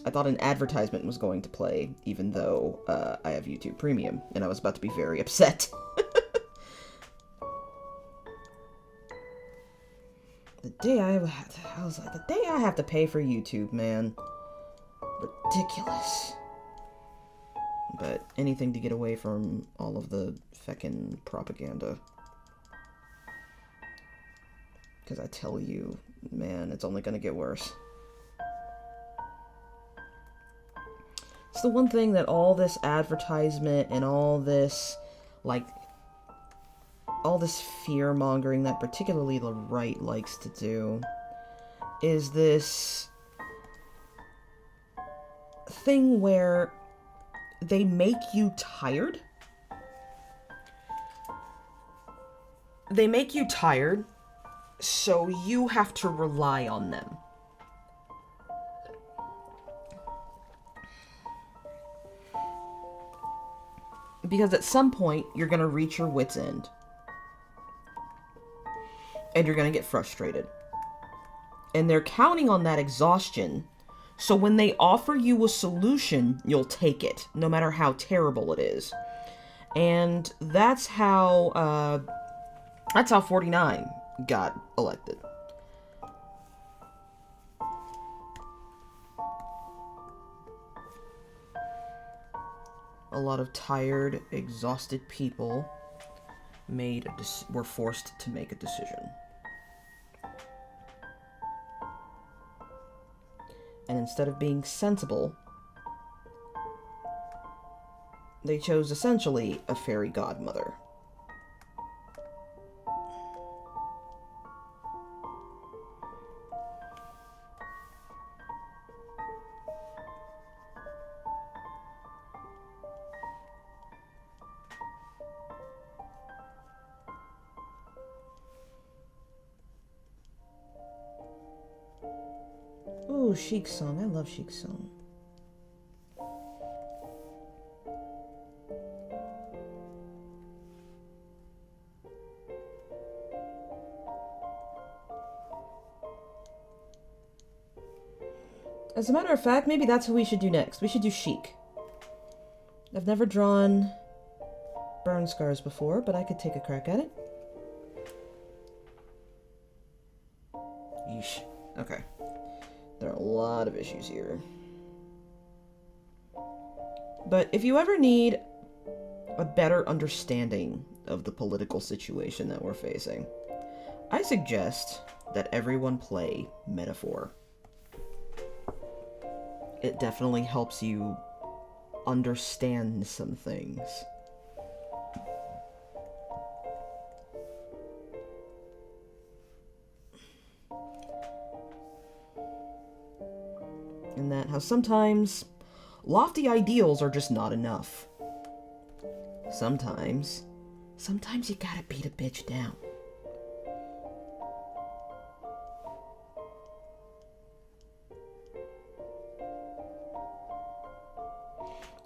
I thought an advertisement was going to play, even though I have YouTube Premium, and I was about to be very upset. The day I was like, the day I have to pay for YouTube, man. Ridiculous. But anything to get away from all of the feckin' propaganda. Because I tell you, man, it's only gonna get worse. It's the one thing that all this advertisement and all this, like, all this fear-mongering that particularly the right likes to do is this thing where they make you tired. They make you tired, so you have to rely on them. Because at some point, you're going to reach your wit's end. And you're going to get frustrated. And they're counting on that exhaustion. So when they offer you a solution, you'll take it, no matter how terrible it is. And that's how 49 got elected. A lot of tired, exhausted people were forced to make a decision. And instead of being sensible, they chose essentially a fairy godmother. Ooh, Sheik's song. I love Sheik's song. As a matter of fact, maybe that's who we should do next. We should do Sheik. I've never drawn burn scars before, but I could take a crack at it. Yeesh. Okay. There are a lot of issues here. But if you ever need a better understanding of the political situation that we're facing, I suggest that everyone play Metaphor. It definitely helps you understand some things. And that how sometimes lofty ideals are just not enough. Sometimes you gotta beat a bitch down.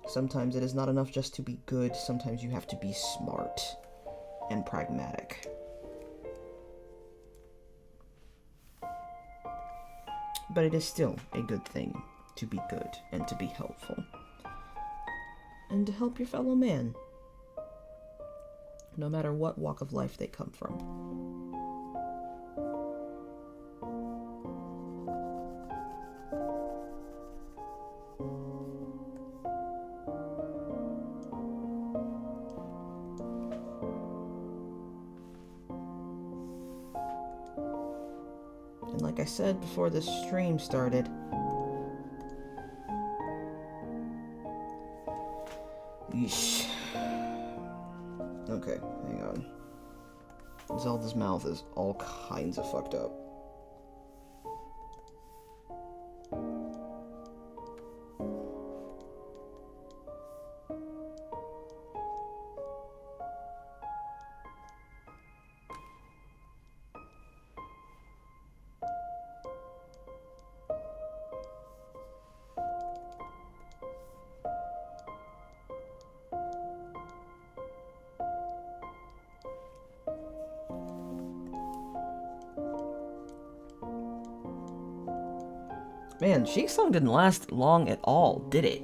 Sometimes it is not enough just to be good. Sometimes you have to be smart and pragmatic. But it is still a good thing to be good and to be helpful. And to help your fellow man. No matter what walk of life they come from. And like I said before the stream started, yeesh. Okay, hang on. Zelda's mouth is all kinds of fucked up. Man, Sheik's song didn't last long at all, did it?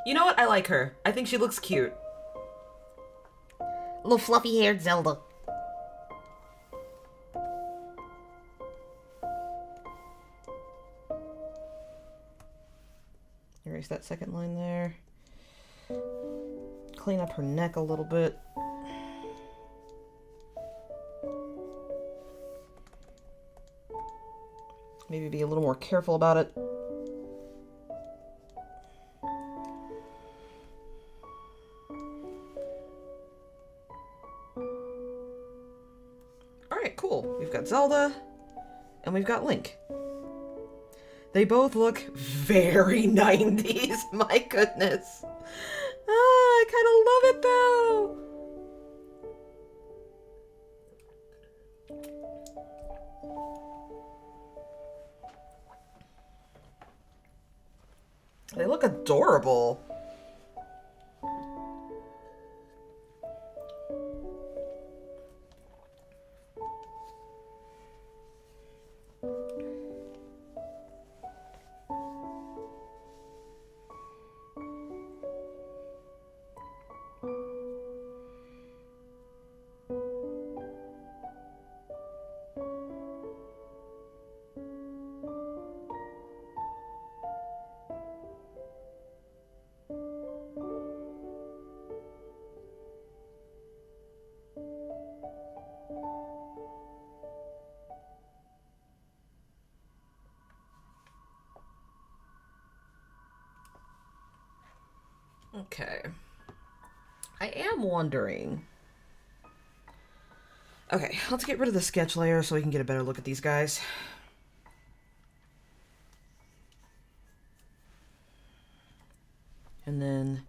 You know what? I like her. I think she looks cute. Little fluffy-haired Zelda. Erase that second line there. Clean up her neck a little bit. Maybe be a little more careful about it. Alright, cool. We've got Zelda, and we've got Link. They both look very 90s, my goodness. I kind of love it though. They look adorable. Okay. I am wondering. Okay, let's get rid of the sketch layer so we can get a better look at these guys. And then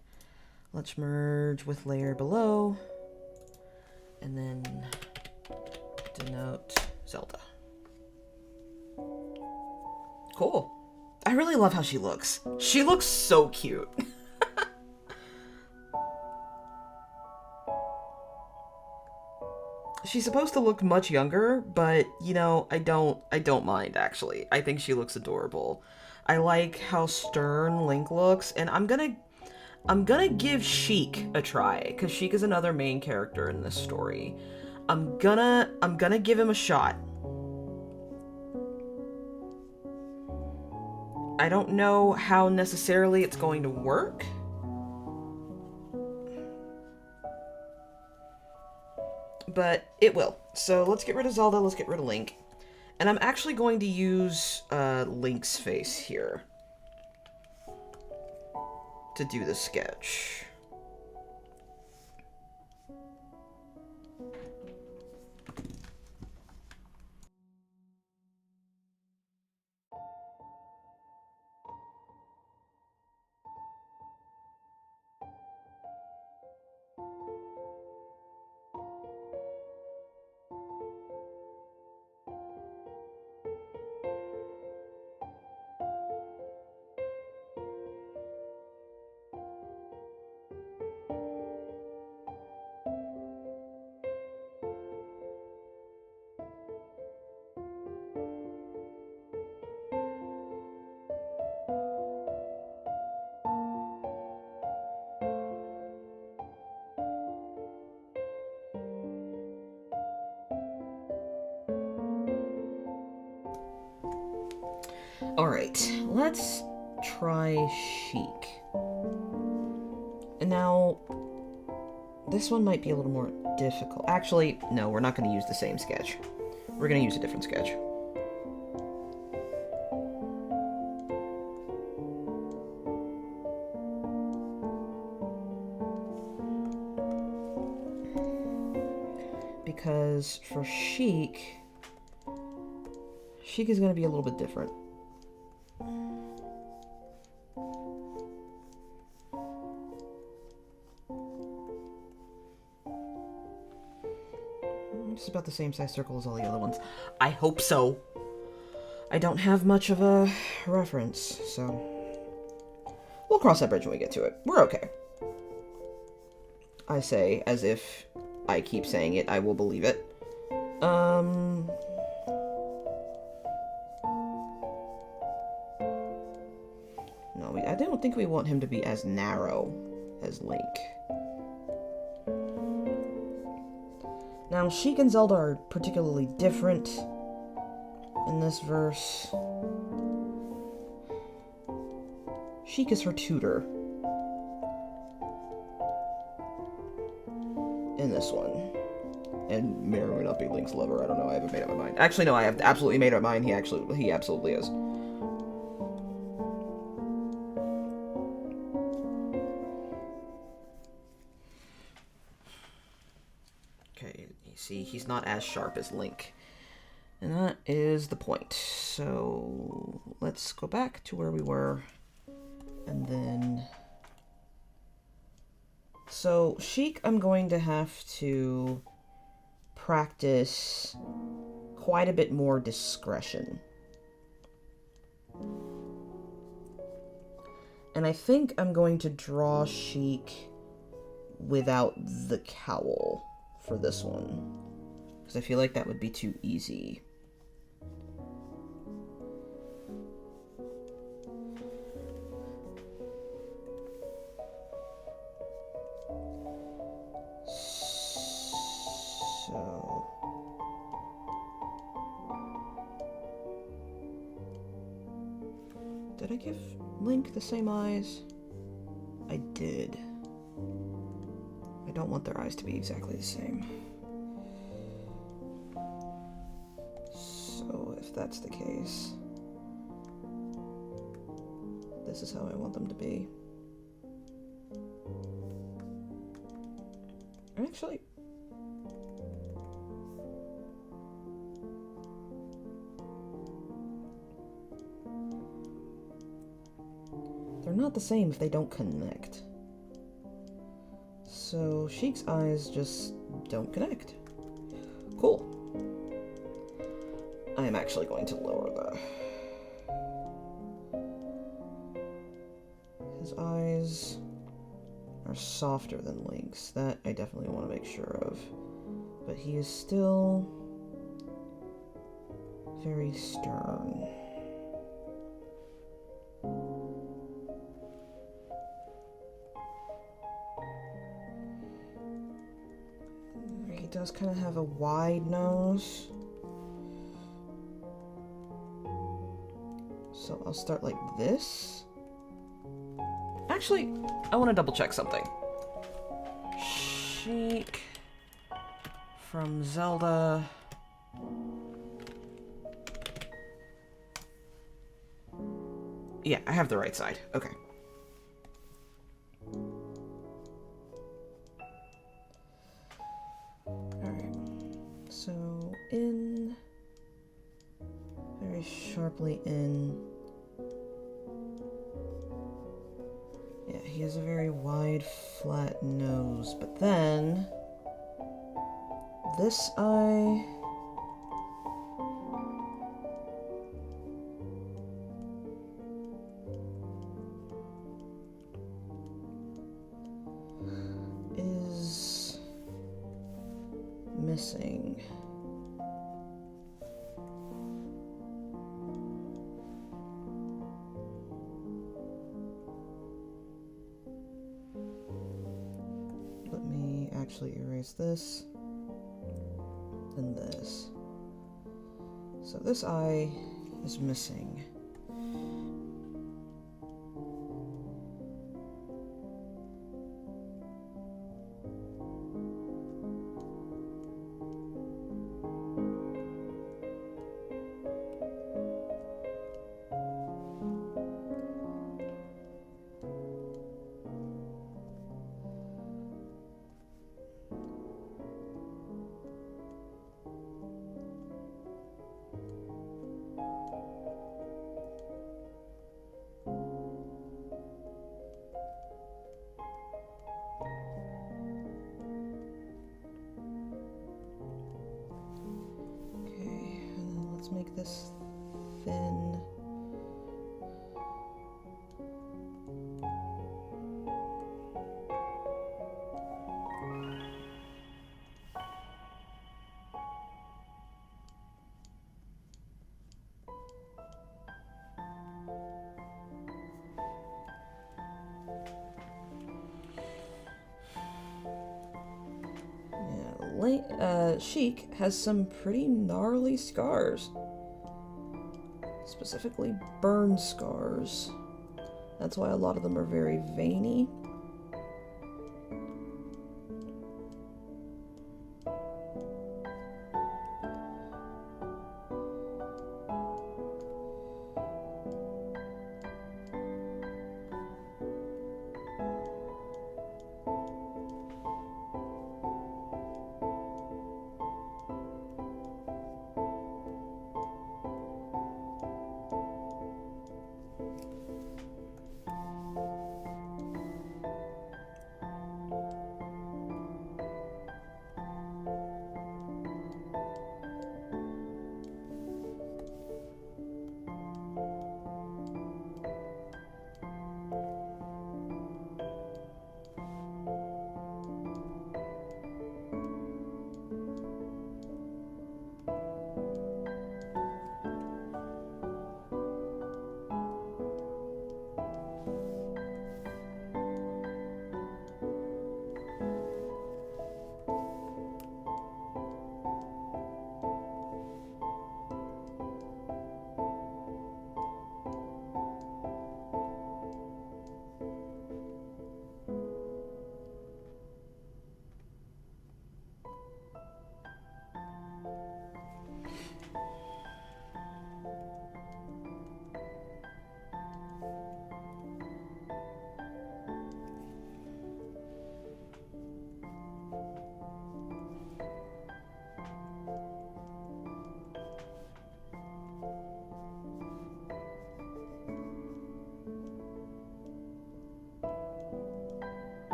let's merge with layer below. And then denote Zelda. Cool. I really love how she looks. She looks so cute. She's supposed to look much younger, but you know, I don't mind actually. I think she looks adorable. I like how stern Link looks, and I'm gonna give Sheik a try, because Sheik is another main character in this story. I'm gonna give him a shot. I don't know how necessarily it's going to work. But it will. So let's get rid of Zelda, let's get rid of Link. And I'm actually going to use Link's face here to do the sketch. Alright, let's try Sheik. And now, this one might be a little more difficult. Actually, no, we're not going to use the same sketch. We're going to use a different sketch. Because for Sheik is going to be a little bit different. It's about the same size circle as all the other ones. I hope so. I don't have much of a reference, so we'll cross that bridge when we get to it. We're okay. I say as if I keep saying it, I will believe it. No, don't think we want him to be as narrow as Link. Now, Sheik and Zelda are particularly different in this verse. Sheik is her tutor in this one. And may or may not be Link's lover. I don't know. I haven't made up my mind. Actually, no, I have absolutely made up my mind. He absolutely is. Okay, you see, he's not as sharp as Link. And that is the point. So let's go back to where we were. And then... So, Sheik, I'm going to have to practice quite a bit more discretion. And I think I'm going to draw Sheik without the cowl for this one, because I feel like that would be too easy. So... Did I give Link the same eyes? I did. I don't want their eyes to be exactly the same. So if that's the case, this is how I want them to be. Actually, they're not the same if they don't connect. So Sheik's eyes just don't connect. Cool. I am actually going to lower his eyes are softer than Link's. That I definitely want to make sure of. But he is still very stern. He does kind of have a wide nose. So I'll start like this. Actually, I want to double check something. Sheik from Zelda. Yeah, I have the right side. Okay. Alright. So, in. Very sharply in. Yeah, he has a very wide, flat nose, but then this eye is missing. Actually erase this and this. So this eye is missing. Make this thin. Apparently, Sheik has some pretty gnarly scars. Specifically, burn scars. That's why a lot of them are very veiny.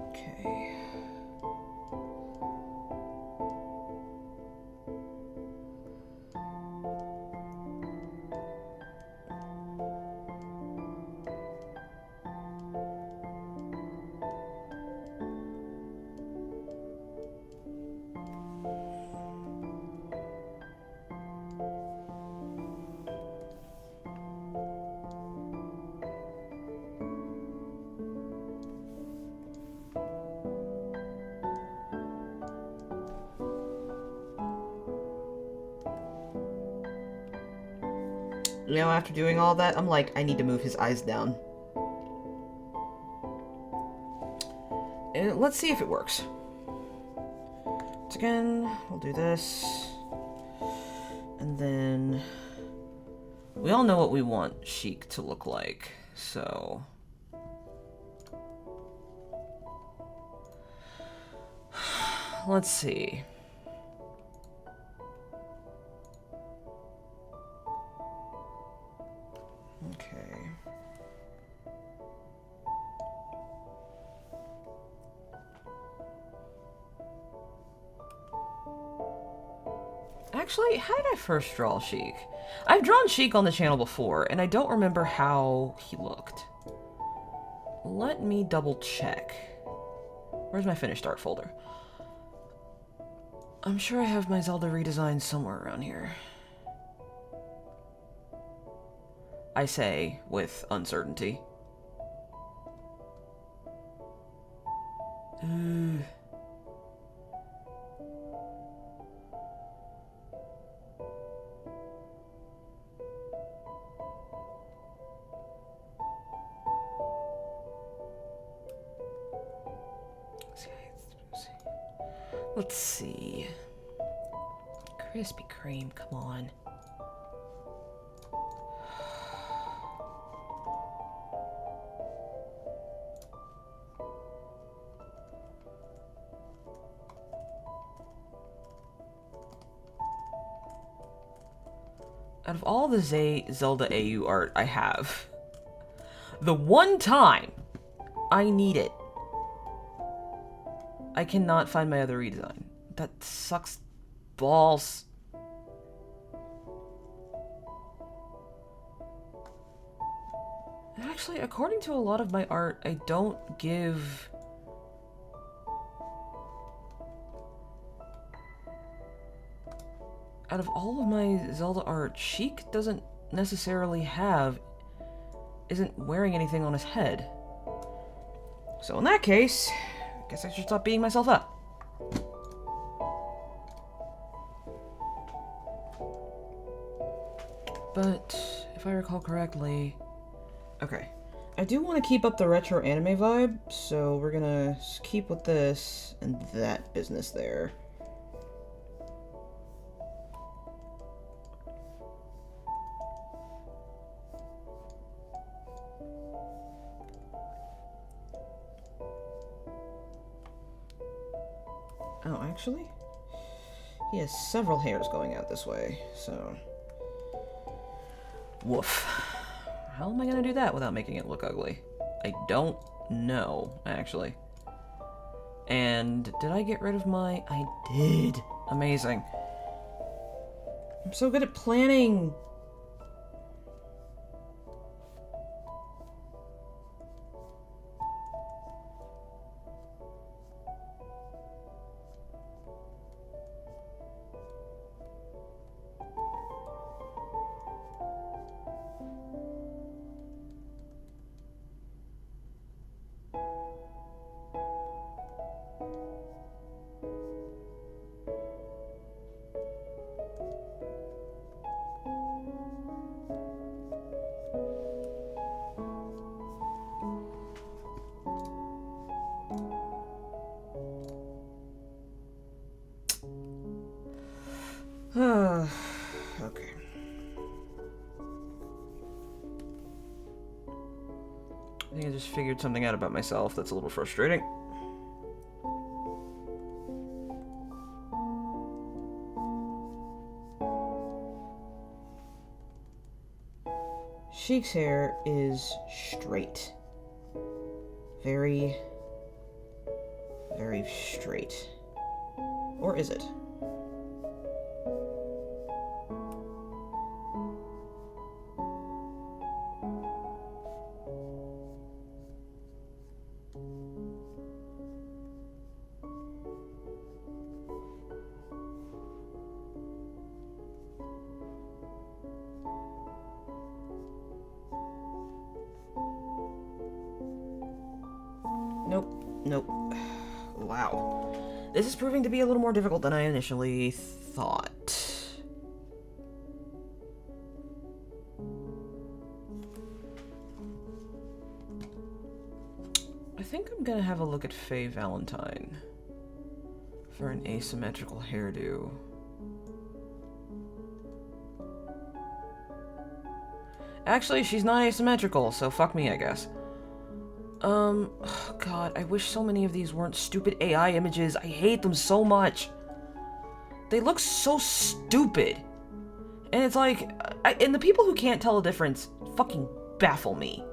Okay. You know, after doing all that, I'm like, I need to move his eyes down. And let's see if it works. Once again, we'll do this. And then... we all know what we want Sheik to look like, so... let's see. Okay. Actually, how did I first draw Sheik? I've drawn Sheik on the channel before, and I don't remember how he looked. Let me double check. Where's my finished art folder? I'm sure I have my Zelda redesign somewhere around here. I say with uncertainty. Let's see. Krispy Kreme, come on. Out of all the Zelda AU art I have, the one time I need it, I cannot find my other redesign. That sucks balls. Actually, according to a lot of my art, I don't give out of all of my Zelda art, Sheik doesn't necessarily isn't wearing anything on his head. So in that case, I guess I should stop beating myself up. But if I recall correctly... Okay. I do want to keep up the retro anime vibe, so we're gonna keep with this and that business there. Oh, actually? He has several hairs going out this way, so... Woof. How am I gonna do that without making it look ugly? I don't know, actually. And did I get rid of my... I did! Amazing. I'm so good at planning! Okay. I think I just figured something out about myself that's a little frustrating. Sheik's hair is straight. Very, very straight. Or is it? Nope. Wow. This is proving to be a little more difficult than I initially thought. I think I'm gonna have a look at Faye Valentine for an asymmetrical hairdo. Actually, she's not asymmetrical, so fuck me, I guess. Oh God, I wish so many of these weren't stupid AI images. I hate them so much. They look so stupid. And it's like, and the people who can't tell a difference fucking baffle me.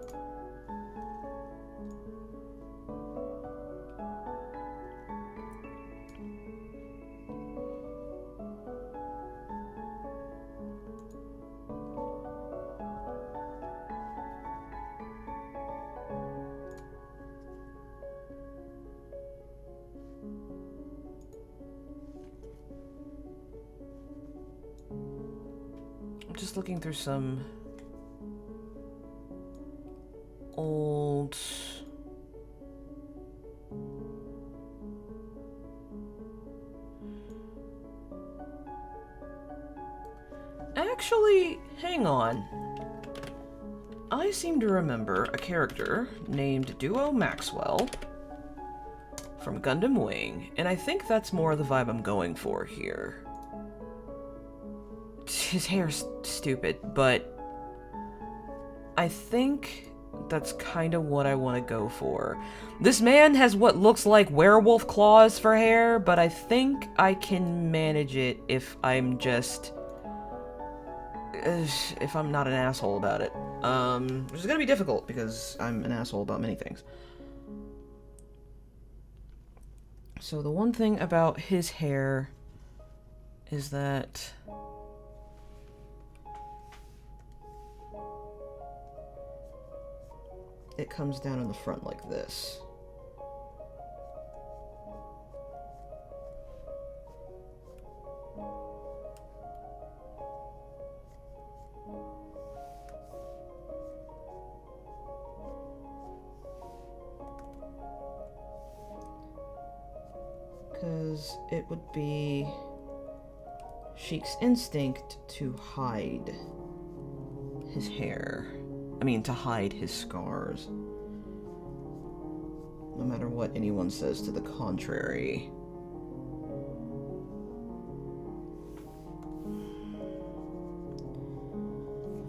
Just looking through some old actually, hang on. I seem to remember a character named Duo Maxwell from Gundam Wing, and I think that's more the vibe I'm going for here. His hair's stupid, but I think that's kind of what I want to go for. This man has what looks like werewolf claws for hair, but I think I can manage it if I'm just... if I'm not an asshole about it. Which is gonna be difficult, because I'm an asshole about many things. So the one thing about his hair is that... it comes down in the front like this. because it would be Sheik's instinct to hide his hair. I mean, to hide his scars. No matter what anyone says to the contrary.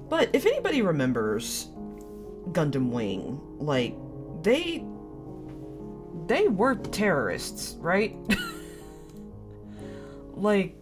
But if anybody remembers Gundam Wing, like, they were terrorists, right? Like,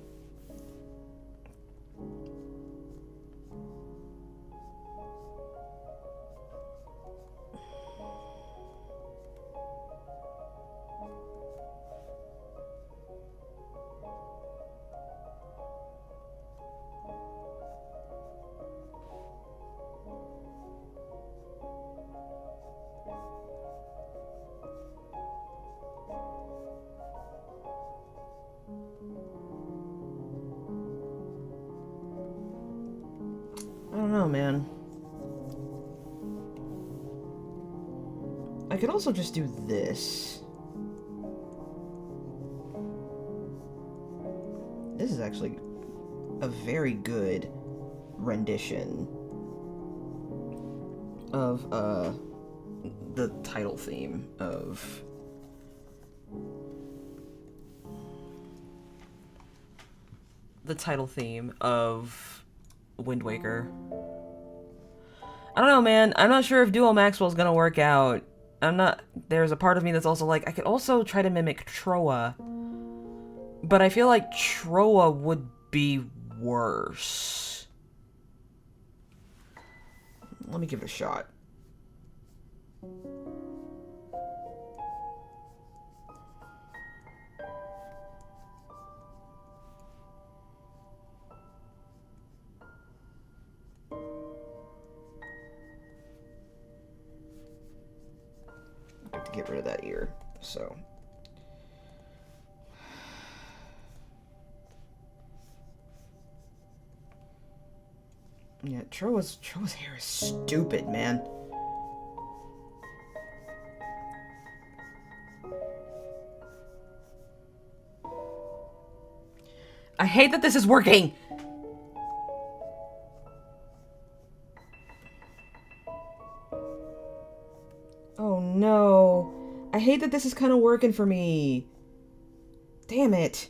I don't know, man. I could also just do this. This is actually a very good rendition of, the title theme of... the title theme of Wind Waker. I don't know, man. I'm not sure if Duo Maxwell's gonna work out. There's a part of me that's also like, I could also try to mimic Troa, but I feel like Troa would be worse. Let me give it a shot. To get rid of that ear, so yeah, Troa's hair is stupid, man. I hate that this is working. Oh no. I hate that this is kind of working for me. Damn it.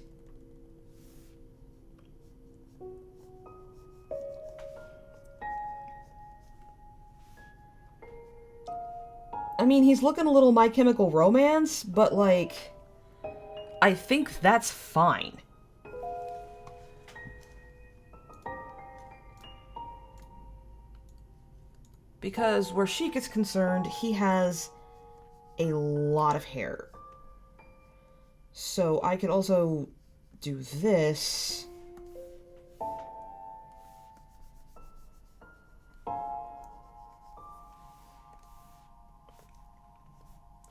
I mean, he's looking a little My Chemical Romance, but like, I think that's fine. Because where Sheik is concerned, he has a lot of hair. So I could also do this.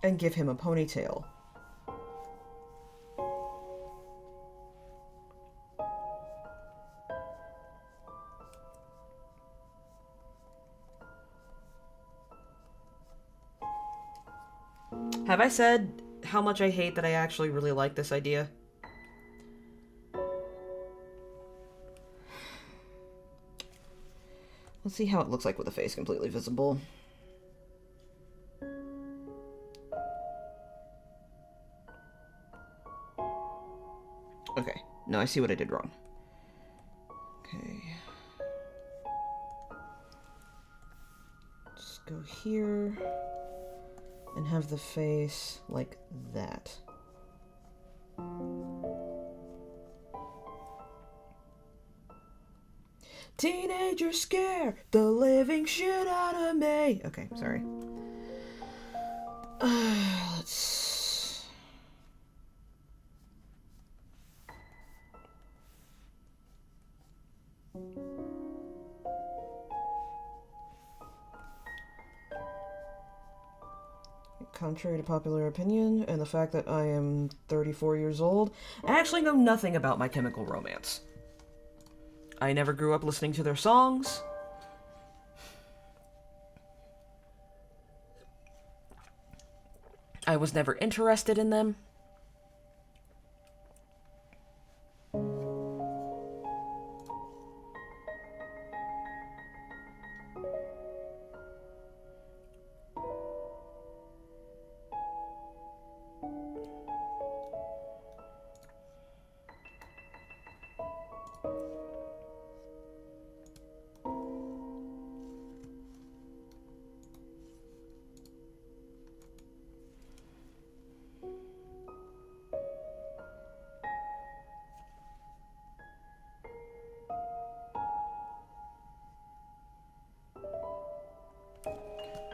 And give him a ponytail. Have I said how much I hate that I actually really like this idea? Let's see how it looks like with the face completely visible. Okay, no, I see what I did wrong. Okay. Just go here. And have the face like that. Teenagers scare the living shit out of me. Okay, sorry. Let's... Contrary to popular opinion and the fact that I am 34 years old, I actually know nothing about My Chemical Romance. I never grew up listening to their songs. I was never interested in them.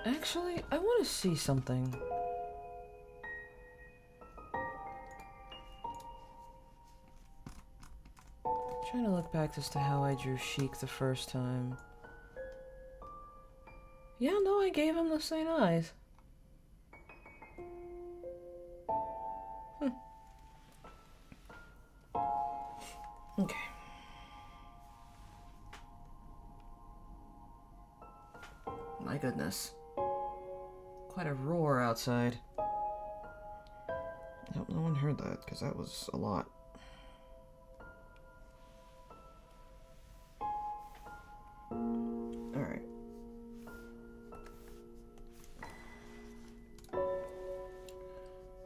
Actually, I want to see something. Trying to look back as to how I drew Sheik the first time. Yeah, no, I gave him the same eyes. Okay. My goodness. Quite a roar outside. I hope no one heard that, because that was a lot. Alright.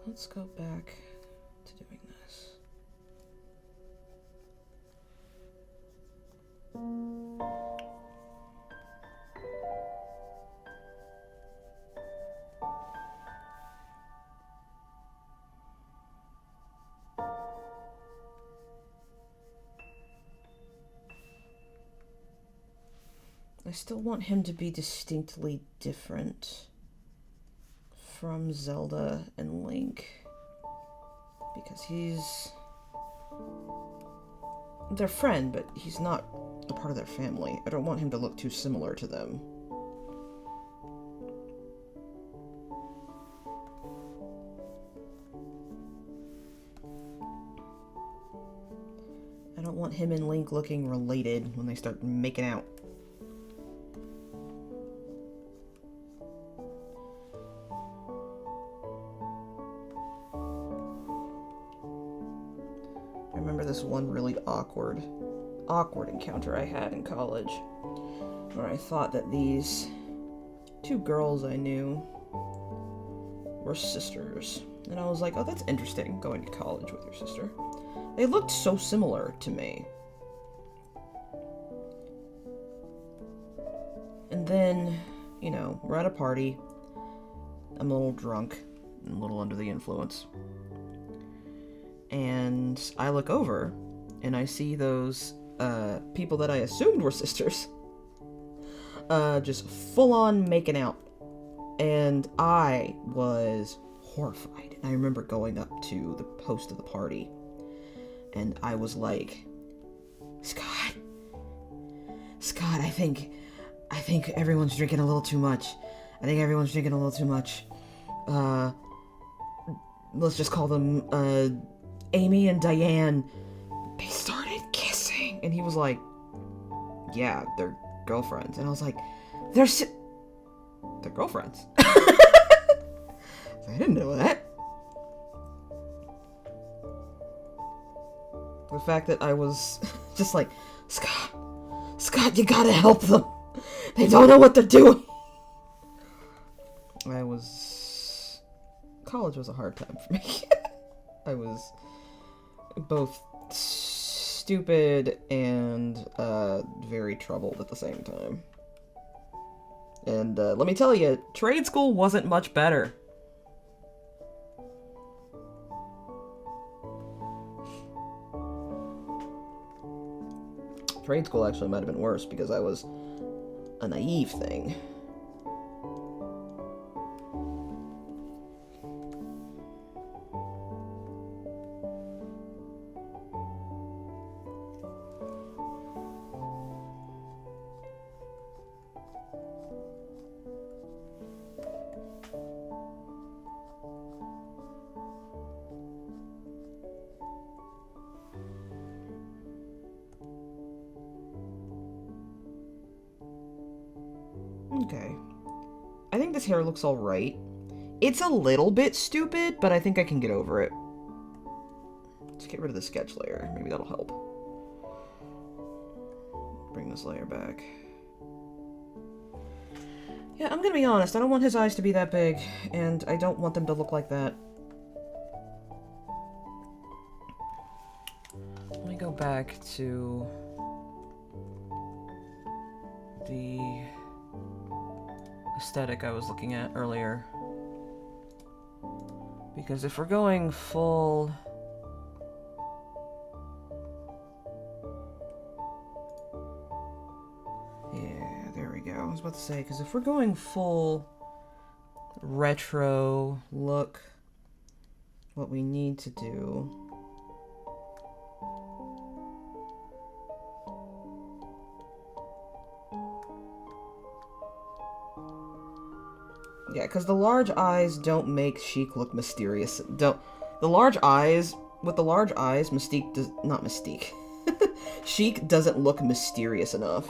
Let's go back to doing this. I still want him to be distinctly different from Zelda and Link, because he's their friend, but he's not a part of their family. I don't want him to look too similar to them. I don't want him and Link looking related when they start making out. I remember this one really awkward encounter I had in college, where I thought that these two girls I knew were sisters. And I was like, oh, that's interesting, going to college with your sister. They looked so similar to me. And then, you know, we're at a party. I'm a little drunk, and a little under the influence. And I look over, and I see those people that I assumed were sisters just full-on making out. And I was horrified. And I remember going up to the host of the party, and I was like, Scott, I think everyone's drinking a little too much. Let's just call them, Amy and Diane. They started kissing. And he was like, yeah, they're girlfriends. And I was like, they're girlfriends. I didn't know that. The fact that I was just like, Scott, you gotta help them. They don't know what they're doing. College was a hard time for me. I was both stupid and very troubled at the same time. And let me tell you, trade school wasn't much better. Trade school actually might have been worse because I was a naive thing. Okay. I think this hair looks alright. It's a little bit stupid, but I think I can get over it. Let's get rid of the sketch layer. Maybe that'll help. Bring this layer back. Yeah, I'm gonna be honest. I don't want his eyes to be that big, and I don't want them to look like that. Let me go back to the aesthetic I was looking at earlier. Because if we're going full... Yeah, there we go. I was about to say, because if we're going full retro look, what we need to do yeah, because the large eyes don't make Sheik look mysterious. Don't the large eyes with the large eyes, Mystique does not Mystique. Sheik doesn't look mysterious enough.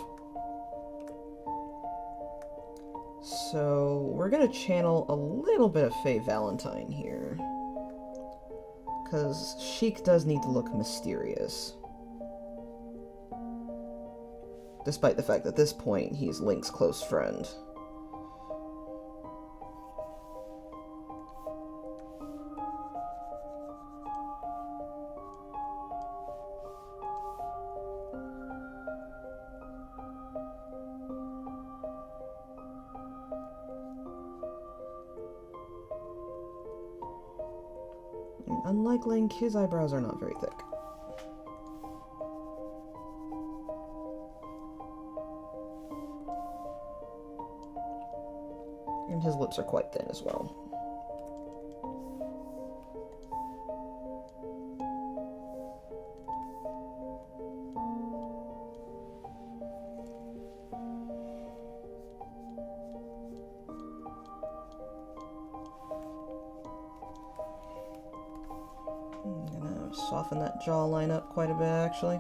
So we're gonna channel a little bit of Faye Valentine here, because Sheik does need to look mysterious. Despite the fact that at this point he's Link's close friend. Unlike Link, his eyebrows are not very thick. And his lips are quite thin as well. I'm gonna soften that jawline up quite a bit, actually.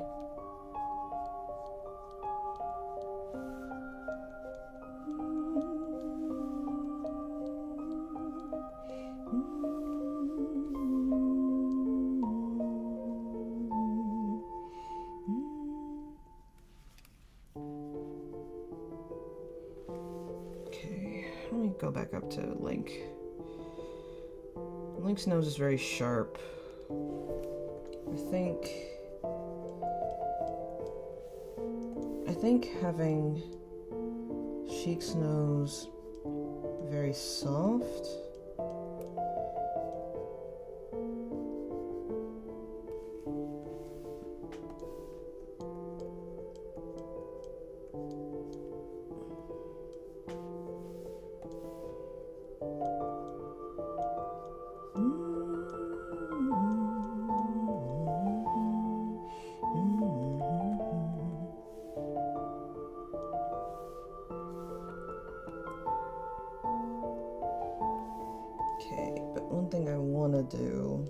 Okay, let me go back up to Link. Link's nose is very sharp. I think having Sheik's nose very soft. Okay, but one thing I want to do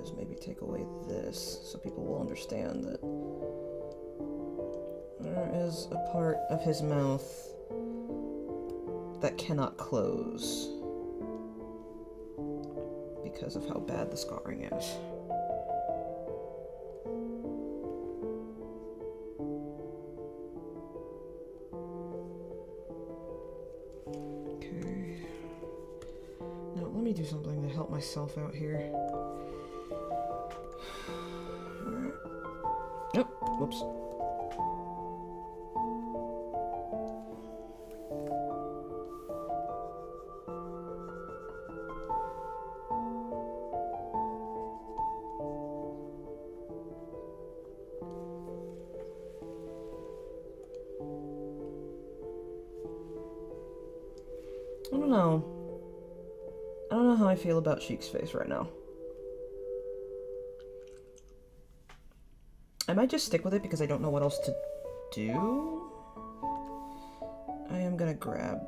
is maybe take away this so people will understand that there is a part of his mouth that cannot close because of how bad the scarring is. Okay. Now let me do something to help myself out here. Alright. Oh, whoops. I don't know how I feel about Sheik's face right now. I might just stick with it because I don't know what else to do. I am gonna grab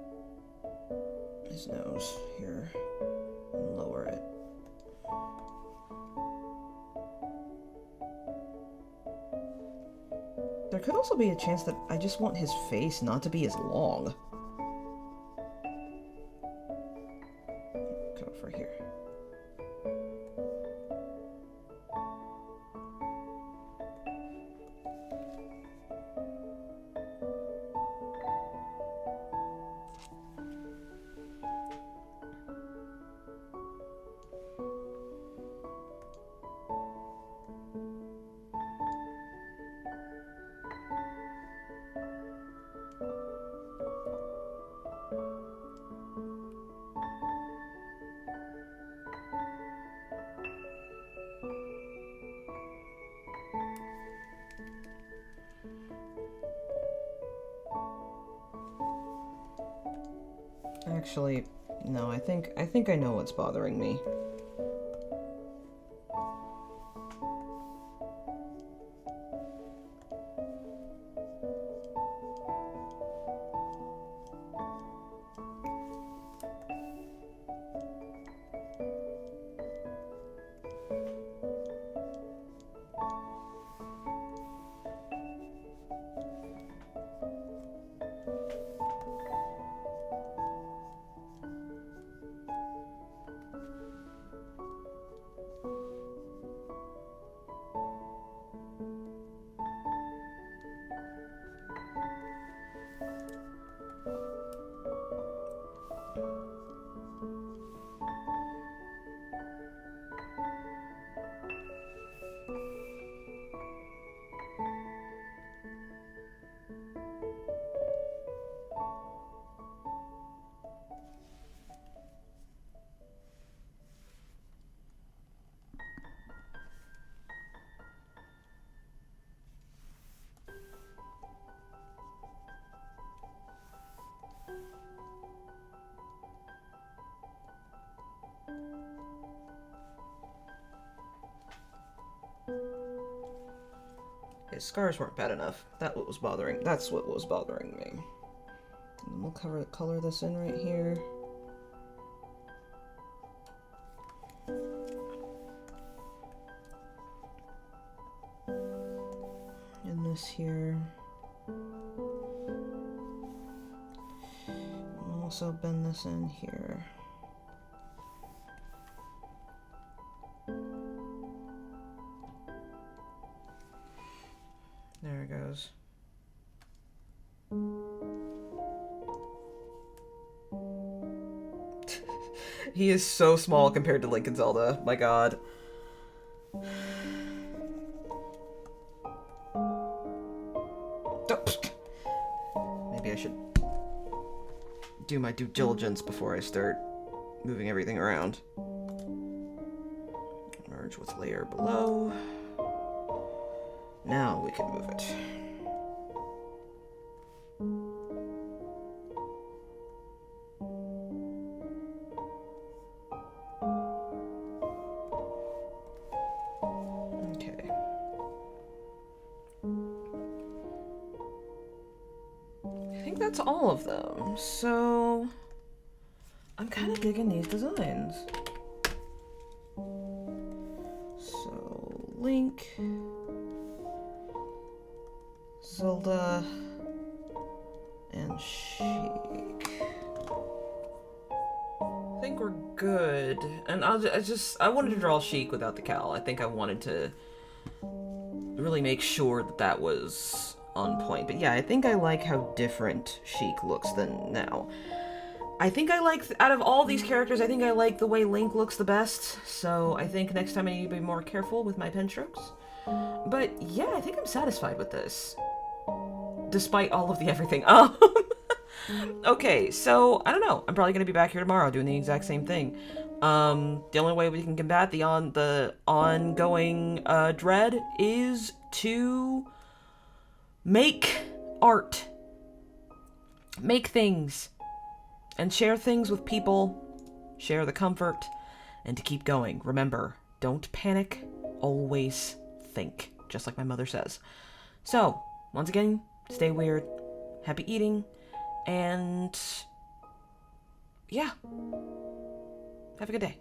his nose here and lower it. There could also be a chance that I just want his face not to be as long. Come over here. Actually, no, I think I know what's bothering me. His scars weren't bad enough. That's what was bothering me. And we'll color this in right here. And this here. I'll also bend this in here. There it goes. He is so small compared to Link and Zelda. My god. Maybe I should do my due diligence before I start moving everything around. Merge with layer below. Now we can move it. Okay. I think that's all of them. So I'm kind of digging these designs. So Link, Zelda, and Sheik. I think we're good. And I wanted to draw Sheik without the cowl. I think I wanted to really make sure that that was on point. But yeah, I think I like how different Sheik looks than now. I think I like, out of all these characters, I think I like the way Link looks the best. So I think next time I need to be more careful with my pen strokes. But yeah, I think I'm satisfied with this. Despite all of the everything. Okay, so, I don't know. I'm probably going to be back here tomorrow doing the exact same thing. The only way we can combat the ongoing dread is to make art. Make things. And share things with people. Share the comfort. And to keep going. Remember, don't panic. Always think. Just like my mother says. So, once again, stay weird. Happy eating. And yeah. Have a good day.